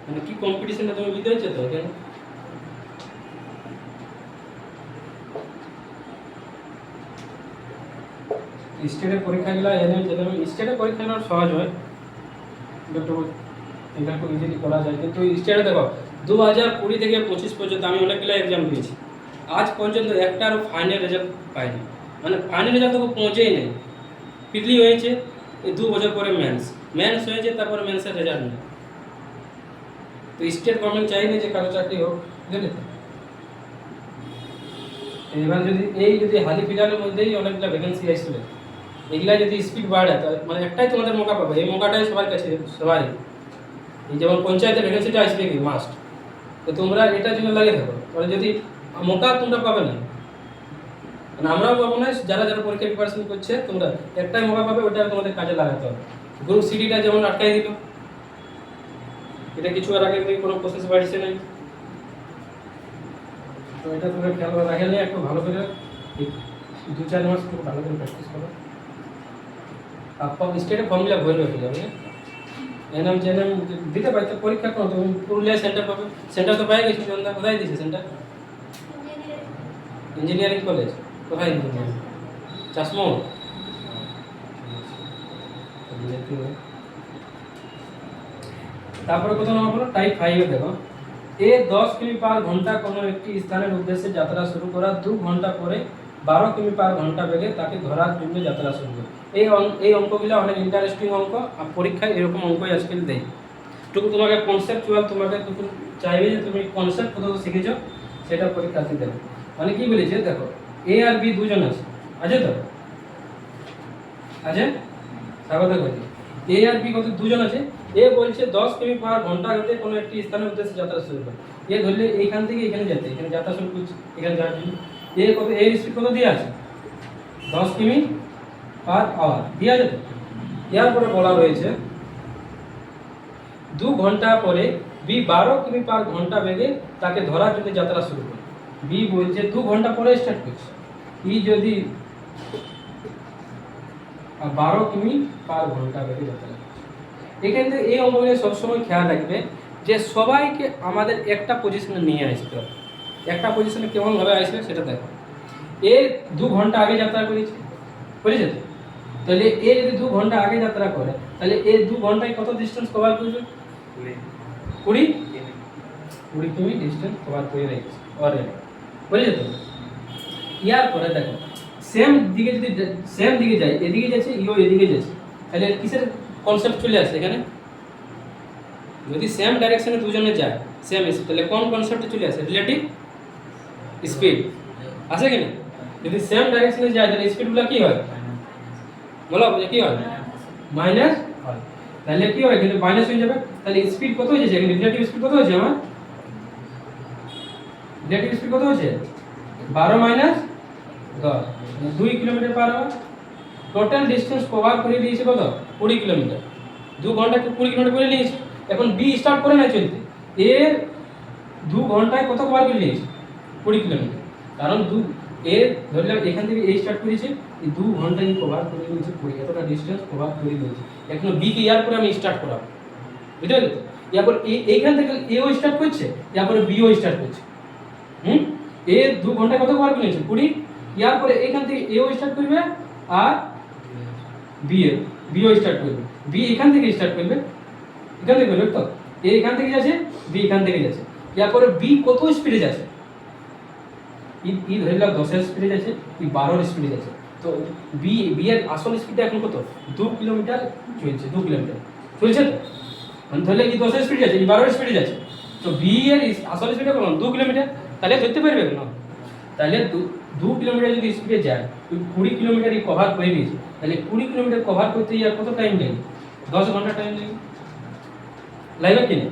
Speaker 1: মানে কি কম্পিটিশনটা তুমি বুঝতে পারছো তো এখানে। স্টেটের পরীক্ষাগুলো স্টেটের পরীক্ষাগুলো সহজ হয়, এটা খুব ইজিলি করা যায়, কিন্তু স্টেটে দেখো 2020 থেকে 25 পর্যন্ত আমি অনেকগুলো এক্সাম দিয়েছি, আজ পর্যন্ত একটারও ফাইনাল রেজাল্ট পাইনি, মানে ফাইনাল রেজাল্ট তো পৌঁছেই নেই। পিডলি হয়েছে এই 2 বছর পরে মেন্স হয়েছে, তারপরে মেন্সের রেজাল্ট নেই। তো স্টেট গভর্নমেন্ট চাইনি যে কারো চাকরি হোক, বুঝলে তো। এবার যদি হালি ফিলারের মধ্যেই অনেকগুলো ভ্যাকেন্সি আসছিল, এগুলা যদি স্পিড বাড়ে মানে একটাই তোমাদের মৌকা পাবে, এই মৌকাটাই সবার কাছে সবাই, এই যেমন পঞ্চায়েতের ভ্যাকেন্সিটা আসবে কি মাস্ট, তো তোমরা এটার জন্য লাগিয়ে থাকো, তাহলে যদি মৌকা তোমরা পাবে না, মানে আমরাও পাবো না, যারা যারা পরীক্ষা প্রিপারেশন করছে তোমরা একটাই মৌকা পাবে, ওটা তোমাদের কাজে লাগাতে হবে। গ্রুপ সিডিটা যেমন আটকাই দিল, এটা কিছু আর আগে কোনো প্রসেস বাড়ছে নাই, তো এটা তোমরা খেয়াল রাখলে একটু ভালো করে 2-4 মাস একটু ভালো করে প্র্যাকটিস করো। আপনার স্টেটে ফর্মুলা ভরে রেখে যাবে, এনএম জেএনএম দিতে পারতে পরীক্ষা করো, তুমি পুরুলিয়া সেন্টার পাবে, সেন্টার তো পাই গেছি, জনতা কোথায় দিয়েছে সেন্টার? ইঞ্জিনিয়ারিং কলেজ, কোথায় ইঞ্জিনিয়ারিং? চাশমোহর। তারপরে কত নাম্বার হলো টাইপ 5 এ দেখো, এ 10 কিমি পার ঘন্টা কোনো একটি স্থানের উদ্দেশ্যে যাত্রা শুরু করার 2 ঘন্টা পরে 12 কিমি পার ঘন্টা বেগে তাকে ধরার জন্য যাত্রা শুরু করে। এই অঙ্কগুলো অনেক ইন্টারেস্টিং অঙ্ক, আর পরীক্ষায় এরকম অঙ্কই আজকাল দেয়। টুকু তোমাকে কনসেপ্টুয়াল, তোমাকে টুকু চাইবে যে তুমি কনসেপ্ট কত শিখেছো সেটা পরীক্ষাতে দেবে। মানে কি বলেছে দেখো, এ আর বি দুজন আছে তো আছে স্বাগত করি। এ আর বি কত দুজন আছে। এ বলছে 10 কিমি পার ঘন্টা গতিতে কোনো একটি স্থানের উদ্দেশ্যে যাত্রা শুরু করে। এ ধরলে এইখান থেকে এখানে যেতে, এখানে যাত্রা শুরু করছে, এখানে যাওয়ার জন্য এ কত, এর স্পিড কত দিয়ে আছে 10 কিমি পার আওয়ার দিয়ে আছে তো। এর পরে বলা রয়েছে 2 ঘন্টা পরে বি 12 কিমি পার ঘন্টা বেগে তাকে ধরার জন্য যাত্রা শুরু করে। বি বলছে 2 ঘন্টা পরে স্টার্ট করছে, ই যদি 12 কিমি পার ঘন্টা বেগে যাত্রা করছে। এখান থেকে এই অঙ্কগুলো সবসময় খেয়াল রাখবে যে সবাইকে আমাদের একটা পজিশনে নিয়ে আসতে হবে। একটা পজিশনে কেমনভাবে আসবে সেটা দেখো। এ 2 ঘন্টা আগে যাত্রা করেছে, বুঝেছে তো? তাহলে এ যদি 2 ঘন্টা আগে যাত্রা করে তাহলে এ 2 ঘন্টায় কত ডিস্টেন্স কভার করবে? 20 কিমি ডিস্টেন্স কভার করে রেখেছে অলরেডি, বুঝেছে তো? ইয়ার পরে দেখো সেম দিকে যদি সেম দিকে যায়, এদিকে যাচ্ছে ইও এদিকে যাচ্ছে, তাহলে কিসের কনসেপ্ট চলে আসে এখানে? যদি সেম ডাইরেকশনে দুজনে যায় সেম স্পিড, তাহলে কোন কনসেপ্টে চলে আসে? রিলেটিভ স্পিড আসে কি না? যদি সেম ডাইরেকশনে যায় তাহলে স্পিডগুলো কি হয় বলো, কি হয়? মাইনাস হয়। তাহলে কি হয়, কিন্তু মাইনাস হয়ে যাবে। তাহলে স্পিড কত হয়েছে এখানে? রিলেটিভ স্পিড কত হয়েছে আমার? রিলেটিভ স্পিড কত হয়েছে? 12 minus 10, 2 kilometre per hour. Total distance cover করে দিয়েছে কত? 20 কিলোমিটার। 2 ঘন্টায় 20 কিলোমিটার করে নিয়েছে। এখন বি স্টার্ট করে না চলতে, এ 2 ঘন্টায় কত কভার করে নিয়েছে? 20 কিলোমিটার। কারণ এ ধরলাম এখান থেকে এ স্টার্ট করেছে, এই 2 ঘন্টায় কভার করে নিয়েছে 20, এতটা ডিস্টেন্স কভার করে নিয়েছে। এখন বি কে ইয়ার পরে আমি স্টার্ট করাবো, বুঝতে পারলে তো? ইয়ারপর এইখান থেকে এও স্টার্ট করছে, ইয়ারপরে বিও স্টার্ট করছে। এ 2 ঘন্টায় কত কভার করে নিয়েছে? 20। ইয়ার পরে এখান থেকে এও স্টার্ট করবে আর বিও স্টার্ট করবে। বি এখান থেকে স্টার্ট করবে, এখান থেকে করবে তো। এ এখান থেকে যাচ্ছে, বি এখান থেকে যাচ্ছে। এরপরে বি কত স্পিডে যাচ্ছে? ই ধরে নাও 10 এর স্পিডে যাচ্ছে, ই 12 এর স্পিডে যাচ্ছে। তো বি এর আসল স্পিডটা এখন কত? 2 কিলোমিটার চলছে, 2 কিলোমিটার চলছে তো। মানে ধরলে কি 10 এর স্পিডে যাচ্ছে, ই 12 এর স্পিডে যাচ্ছে। তো বি এর আসল স্পিডটা কত? 2 কিলোমিটার। তাহলে ধরতে পারবে না? তাহলে 2 কিলোমিটার যদি স্পিডে যায়, 20 কিলোমিটারই কভার করে নিয়েছে, তাহলে 20 কিলোমিটার কভার করতে আর কত টাইম লাগে? 10 ঘন্টা টাইম লাগে, লাগবে কি না?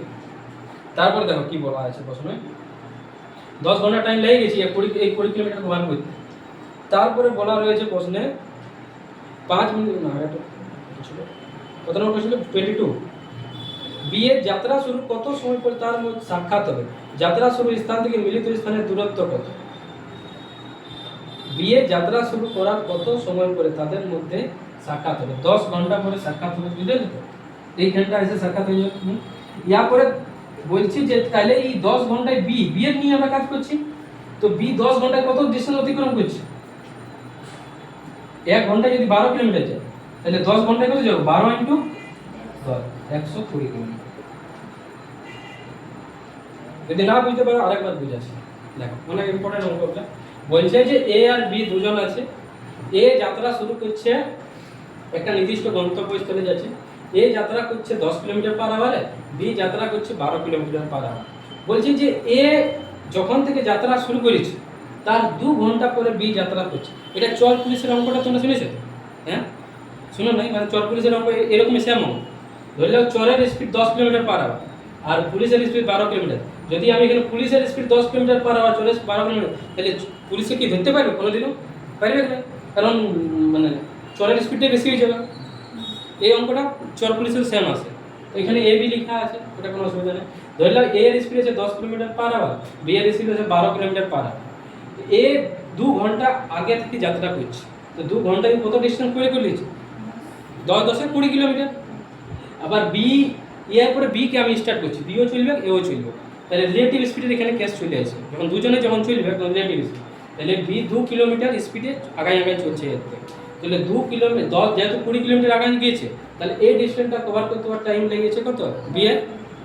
Speaker 1: তারপর দেখো কি বলা আছে প্রশ্নে, 10 ঘন্টা টাইম লেগে গেছে এই 20 কিলোমিটার কভার করতে। তারপরে বলা রয়েছে প্রশ্নে 5 মিনিট না, এটা ছিল কত নম্বর ছিল? 22। বি এর যাত্রা শুরু কত সময় পরে তার মধ্যে সাক্ষাৎ হবে? যাত্রা শুরু স্থান থেকে মিলিত স্থানের দূরত্ব কত? বি এর যাত্রা শুরু করার কত সময় পরে তাদের মধ্যে সাক্ষাৎ হবে? 10 ঘন্টা পরে সাক্ষাৎ হবে, বুঝলে তো? এই ঘন্টা এসে সাক্ষাৎ হয়ে যাবে। ইয়ার পরে বলছি যে তাহলে এই 10 ঘন্টায় বি এর নিয়ে আমরা কাজ করছি, তো বি 10 ঘন্টায় কত ডিস্টেন্স অতিক্রম করছে? 1 ঘন্টায় যদি 12 কিলোমিটার যায় তাহলে 10 ঘন্টায় কত যাবে? 12 ইনটু 10, 120 কিলোমিটার। যদি না বুঝতে পারো আরেকবার বুঝাচ্ছি, দেখো অনেক ইম্পর্টেন্ট অঙ্কটা। বলছে যে এ আর বি দুজন আছে, এ যাত্রা শুরু করছে, একটা নির্দিষ্ট গন্তব্যস্থলে যাচ্ছে। এ যাত্রা করছে 10 কিলোমিটার পার আওয়ারে, বি যাত্রা করছে 12 কিলোমিটার পার আওয়ার। বলছে যে এ যখন থেকে যাত্রা শুরু করেছে তার 2 ঘন্টা পরে বি যাত্রা করছে। এটা চর পুলিশের অঙ্কটা তোমরা শুনেছো তো? হ্যাঁ শুনো নাই? মানে চর পুলিশের অঙ্ক এরকমই সেম অঙ্ক। ধরলে চরের স্পিড 10 কিলোমিটার পার আওয়ার আর পুলিশের স্পিড 12 কিলোমিটার। যদি আমি এখানে পুলিশের স্পিড 10 কিলোমিটার পার আওয়ার, চরের 12 কিলোমিটার, তাহলে পুলিশে কি ধরতে পারবে কোনোদিনও? পারবে না, কারণ মানে চরের স্পিডটাই বেশি হয়ে যাবে। এই অঙ্কটা চর পুলিশের সেম আছে, তো এখানে এ বি লেখা আছে, ওটা কোনো অসুবিধা নেই। ধরলাম এ এর স্পিড আছে 10 কিলোমিটার পার আওয়ার, বি এর স্পিড আছে 12 কিলোমিটার পার আওয়ার। এ 2 ঘন্টা আগে থেকে যাত্রা করছে, তো 2 ঘন্টায় কত ডিস্টেন্স করে নিয়েছে? 10 10 20 কিলোমিটার। আবার বি এর পরে বি কে আমি স্টার্ট করছি, বিও চলবে এও চলবে, তাহলে রিলেটিভ স্পিডের এখানে কেস চলে আসে। যখন দুজনে যখন চলবে তখন রিলেটিভ স্পিড, তাহলে বি 2 কিলোমিটার স্পিডে আগায় চলছে এর থেকে। তাহলে 2 কিলোমিটার 10 যেহেতু 20 কিলোমিটার আগায় গিয়েছে, তাহলে এই ডিস্টেন্সটা কভার করতে টাইম লেগেছে কত? বি এর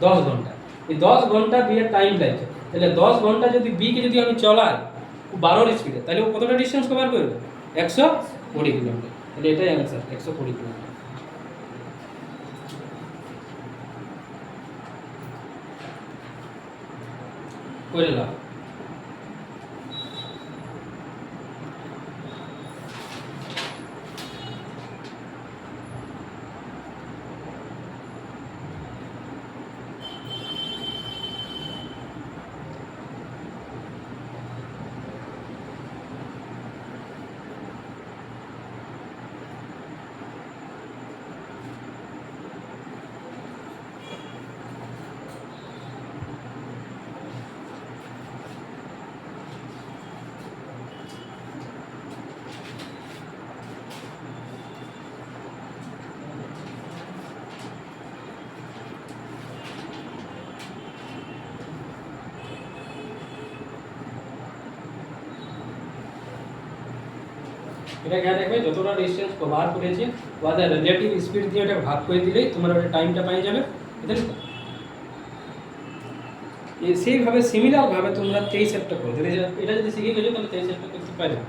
Speaker 1: 10 ঘন্টা। এই 10 ঘন্টা বি এর টাইম লাগছে, তাহলে 10 ঘন্টা যদি বি কে যদি আমি চলাই 12 এর স্পিডে, তাহলে ও কতটা ডিস্টেন্স কভার করবে? 120 কিলোমিটার। তাহলে এটাই অ্যান্সার, 120 কিলোমিটার। করে লাভ। এটা খেয়াল রাখবে, যতটা ডিস্টেন্স কভার করেছে ওদের রিলেটিভ স্পিড দিয়ে এটা ভাগ করে দিলেই তোমার ওটা টাইমটা পেয়ে যাবে, বুঝলে তো? সেইভাবে সিমিলার ভাবে তোমরা 23 একটা করো, তাহলে এটা যদি শিখে গেছো তাহলে 23 একটা করতে পারবে।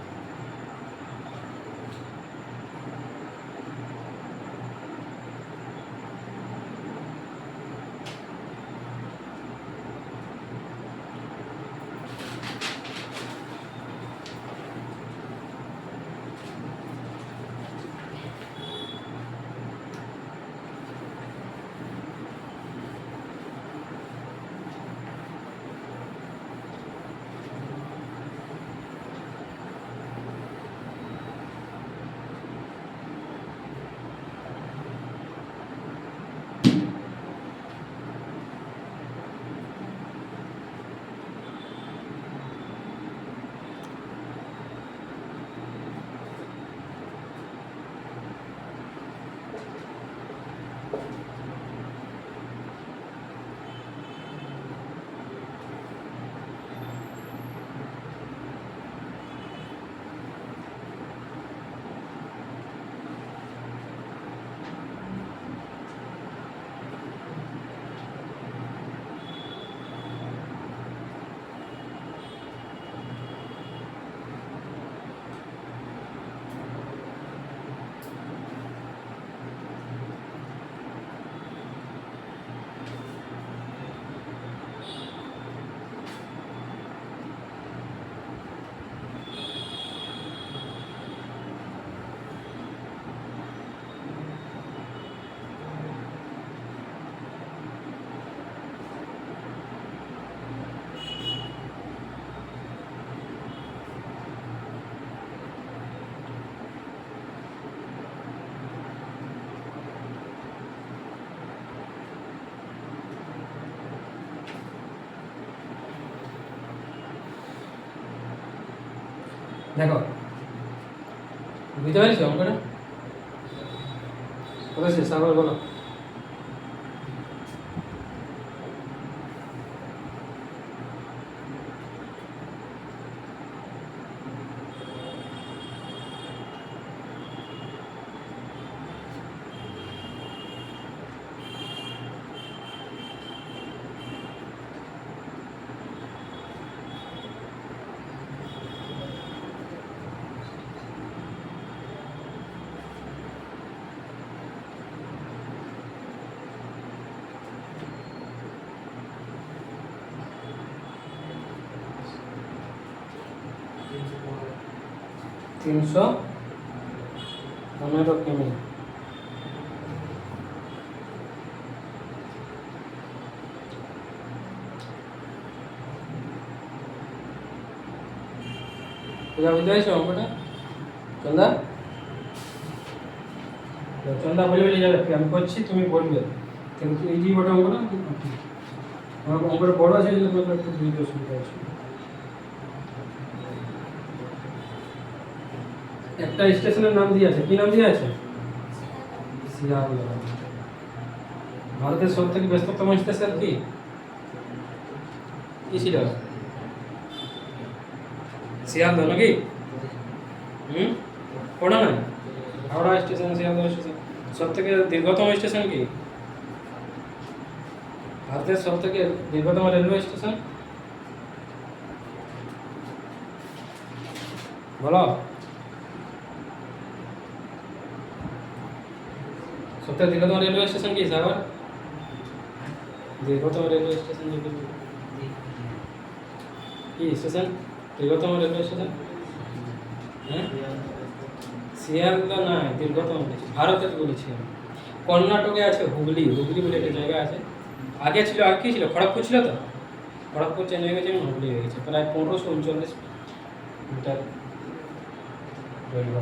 Speaker 1: দেখো বুঝতে পারছো অঙ্কটা? কোথায় শেষ আবার বলো। তিনশো 15 কিমি। বুঝা বুঝতে পারছো অঙ্কটা? চন্দা চন্দা বলে বলে যাবে, আমি করছি তুমি বলবে, কিন্তু এই যে বড় অঙ্কটা আমার অঙ্কটা বড় আছে, তোমাকে একটু বুঝতে অসুবিধা আছে। একটা স্টেশনের নাম দিয়ে আছে, কি নাম দিয়ে আছে? শিয়ালদহ। ভারতের সব থেকে ব্যস্ততম স্টেশন কি কি ছিল? শিয়ালদহ নাকি? পড়া না? Howrah station, Sealdah station. সব থেকে দীর্ঘতম স্টেশন কি? ভারতের সব থেকে দীর্ঘতম রেলওয়ে স্টেশন বলো। সবথেকে দীর্ঘতম রেলওয়ে স্টেশন কি সাগর? দীর্ঘতম রেলওয়ে স্টেশন কি স্টেশন? দীর্ঘতম রেলওয়ে স্টেশন হ্যাঁ শিয়ালদা না, দীর্ঘতম বলেছি, ভারতের বলেছি আমি। কর্ণাটকে আছে হুগলি, হুগলি বলে একটা জায়গা আছে। আগে ছিল, আর কি ছিল, খড়গপুর ছিল তো, খড়গপুর চেঞ্জ হয়ে গেছে, হুগলি হয়ে গেছে। প্রায় 1539 মিটার দৈর্ঘ্য।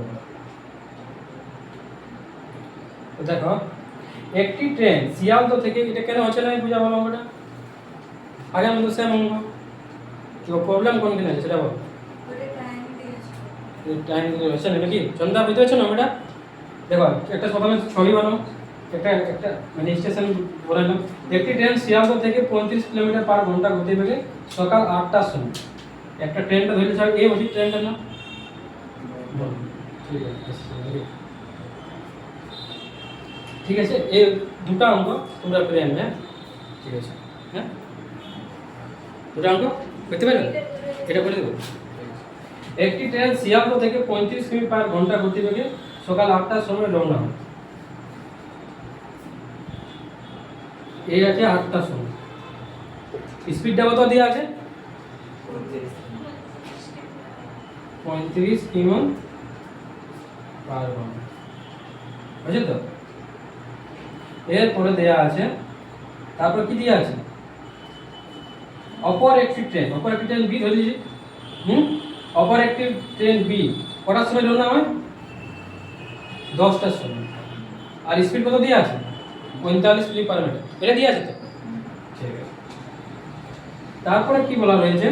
Speaker 1: তো দেখো, একটি ট্রেন শিয়ালদা থেকে, এটা কেন হচ্ছে না বুঝা বলো অঙ্কটা? আগে আমি তো সেম অঙ্ক, কেউ প্রবলেম কোনখানে আছে সেটা বলো। টাইম হচ্ছে না নাকি? চন্দা বুঝতে পারছো না ওটা? দেখো একটা প্রথমে ছবি বানাও, একটা মানে স্টেশন বলাইলাম। একটি ট্রেন শিয়ালদা থেকে 35 কিলোমিটার পার ঘন্টা গতিবেগে সকাল 8টার সময়, একটা ট্রেনটা ধরে যাবে, এই ওই ট্রেনটার নাম ঠিক আছে। ঠিক আছে, এই দুটো অঙ্ক তোমরা করে আনবে, ঠিক আছে? হ্যাঁ, দুটো অঙ্ক করতে পারবে, এটা করে দেবো। একটি ট্রেন শিয়ালদা থেকে 35 কিমি পার ঘন্টা গতিবেগে সকাল 8টার সময় রওনা হয়। এই আছে 8টার সময়, স্পিডটা কত দেওয়া আছে? 35 কিমি পার ঘন্টা, বুঝছো তো? এরপরে দেয়া আছে, তারপর কি দেওয়া আছে? অপর একটি ট্রেন, অপর একটি ট্রেন বি ধরেছি, অপর একটি ট্রেন বি কটার সময় রওনা হয়? 10টার সময়। আর স্পিড কত দেওয়া আছে? 45 কিমি পার মিনিট, এটা দেওয়া আছে তো, ঠিক আছে। তারপরে কি বলা রয়েছে?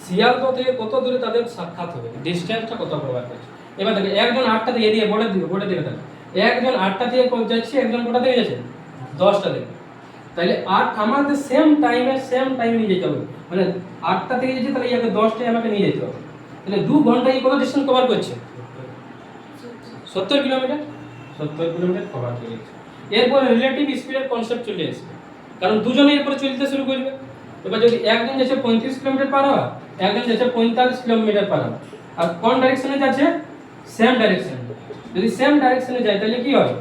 Speaker 1: শিয়ালদা থেকে কত দূরে তাদের সাক্ষাৎ হবে, ডিসটেন্সটা কত প্রভাব করছে। এবার দেখো, একজন 8টা থেকে দিয়ে বলে দিবে দেখো, একজন 8টা থেকে যাচ্ছে, একজন কটা থেকে যাচ্ছে? 10টা থেকে। তাহলে 8 আমাদের সেম টাইমে নিয়ে যেতে হবে, মানে 8টা থেকে যাচ্ছে, তাহলে ইয়াকে 10টায় আমাকে নিয়ে যেতে হবে। তাহলে 2 ঘন্টায় কত ডিস্টেন্স কভার করছে? 70 কিলোমিটার, 70 কিলোমিটার কভার করে গেছে। এরপর রিলেটিভ স্পিডের কনসেপ্ট চলে আসবে, কারণ দুজনে এরপরে চলতে শুরু করবে। এবার যদি একজন যাচ্ছে 35 কিলোমিটার পার আওয়ার, একজন যাচ্ছে 45 কিলোমিটার পার আওয়ার, আর কোন ডাইরেকশনে যাচ্ছে? Same direction. যদি সেম ডাইরেকশনে যায় তাহলে কি হয়?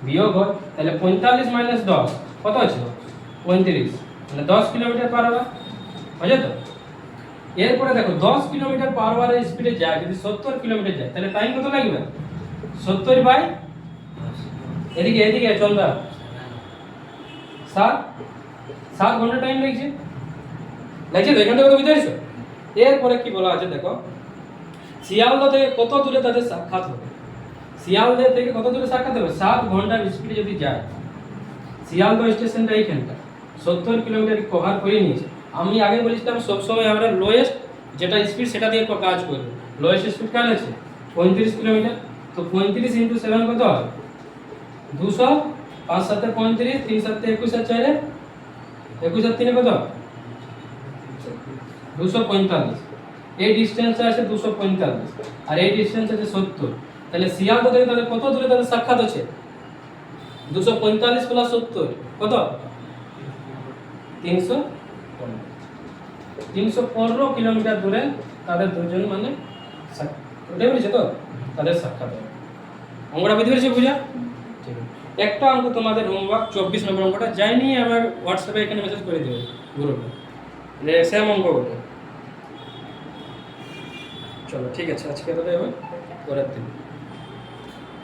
Speaker 1: বিয়োগ হয়। তাহলে 45 মাইনাস 10 কত আছে? 35, মানে 10 কিলোমিটার পার আওয়ার, বুঝছো তো? এরপরে দেখো 10 কিলোমিটার পার আওয়ারের স্পিডে যায়, যদি 70 কিলোমিটার যায়, তাহলে টাইম কত লাগবে? 70 বাই এদিকে চল দা 7 ঘন্টা টাইম লাগছে তো, এখান থেকে তো বুঝতে পারছো। এরপরে কি বলা আছে দেখো, শিয়ালদা থেকে কত দূরে তাদের সাক্ষাৎ হবে। শিয়ালদা থেকে কত দূরে সাক্ষাৎ হবে? 7 ঘন্টার স্পিডে যদি যায়, শিয়ালদা স্টেশনটা এইখানটা 70 কিলোমিটার কভার করে নিয়েছে। আমি আগে বলেছিলাম সবসময় আমরা লোয়েস্ট যেটা স্পিড সেটা দিয়ে কাজ করবো। লোয়েস্ট স্পিড কার আছে? 35 কিলোমিটার। তো 35 × 7 কত হয়? 200, 5 × 7 35, 3 × 7 21, আর 4 21 আর 3 কত? 245। এই ডিসটেন্স আছে 245, আর এই ডিসটেন্স আছে 70। তাহলে শিয়ালদা থেকে তাদের কত দূরে তাদের সাক্ষাৎ আছে? 245 প্লাস 70 কত? 315 কিলোমিটার দূরে তাদের দুজন মানে ওটাই বলেছে তো, তাদের সাক্ষাৎ হবে। অঙ্কটা বুঝতে পেরেছি? বুঝা? ঠিক আছে। একটা অঙ্ক তোমাদের হোমওয়ার্ক 24 নম্বর অঙ্কটা যায়নি, আমার হোয়াটসঅ্যাপে এখানে মেসেজ করে দেবে গ্রুপে, সেম অঙ্ক ওটা। চলো ঠিক আছে, আজকে তো পরের দিন।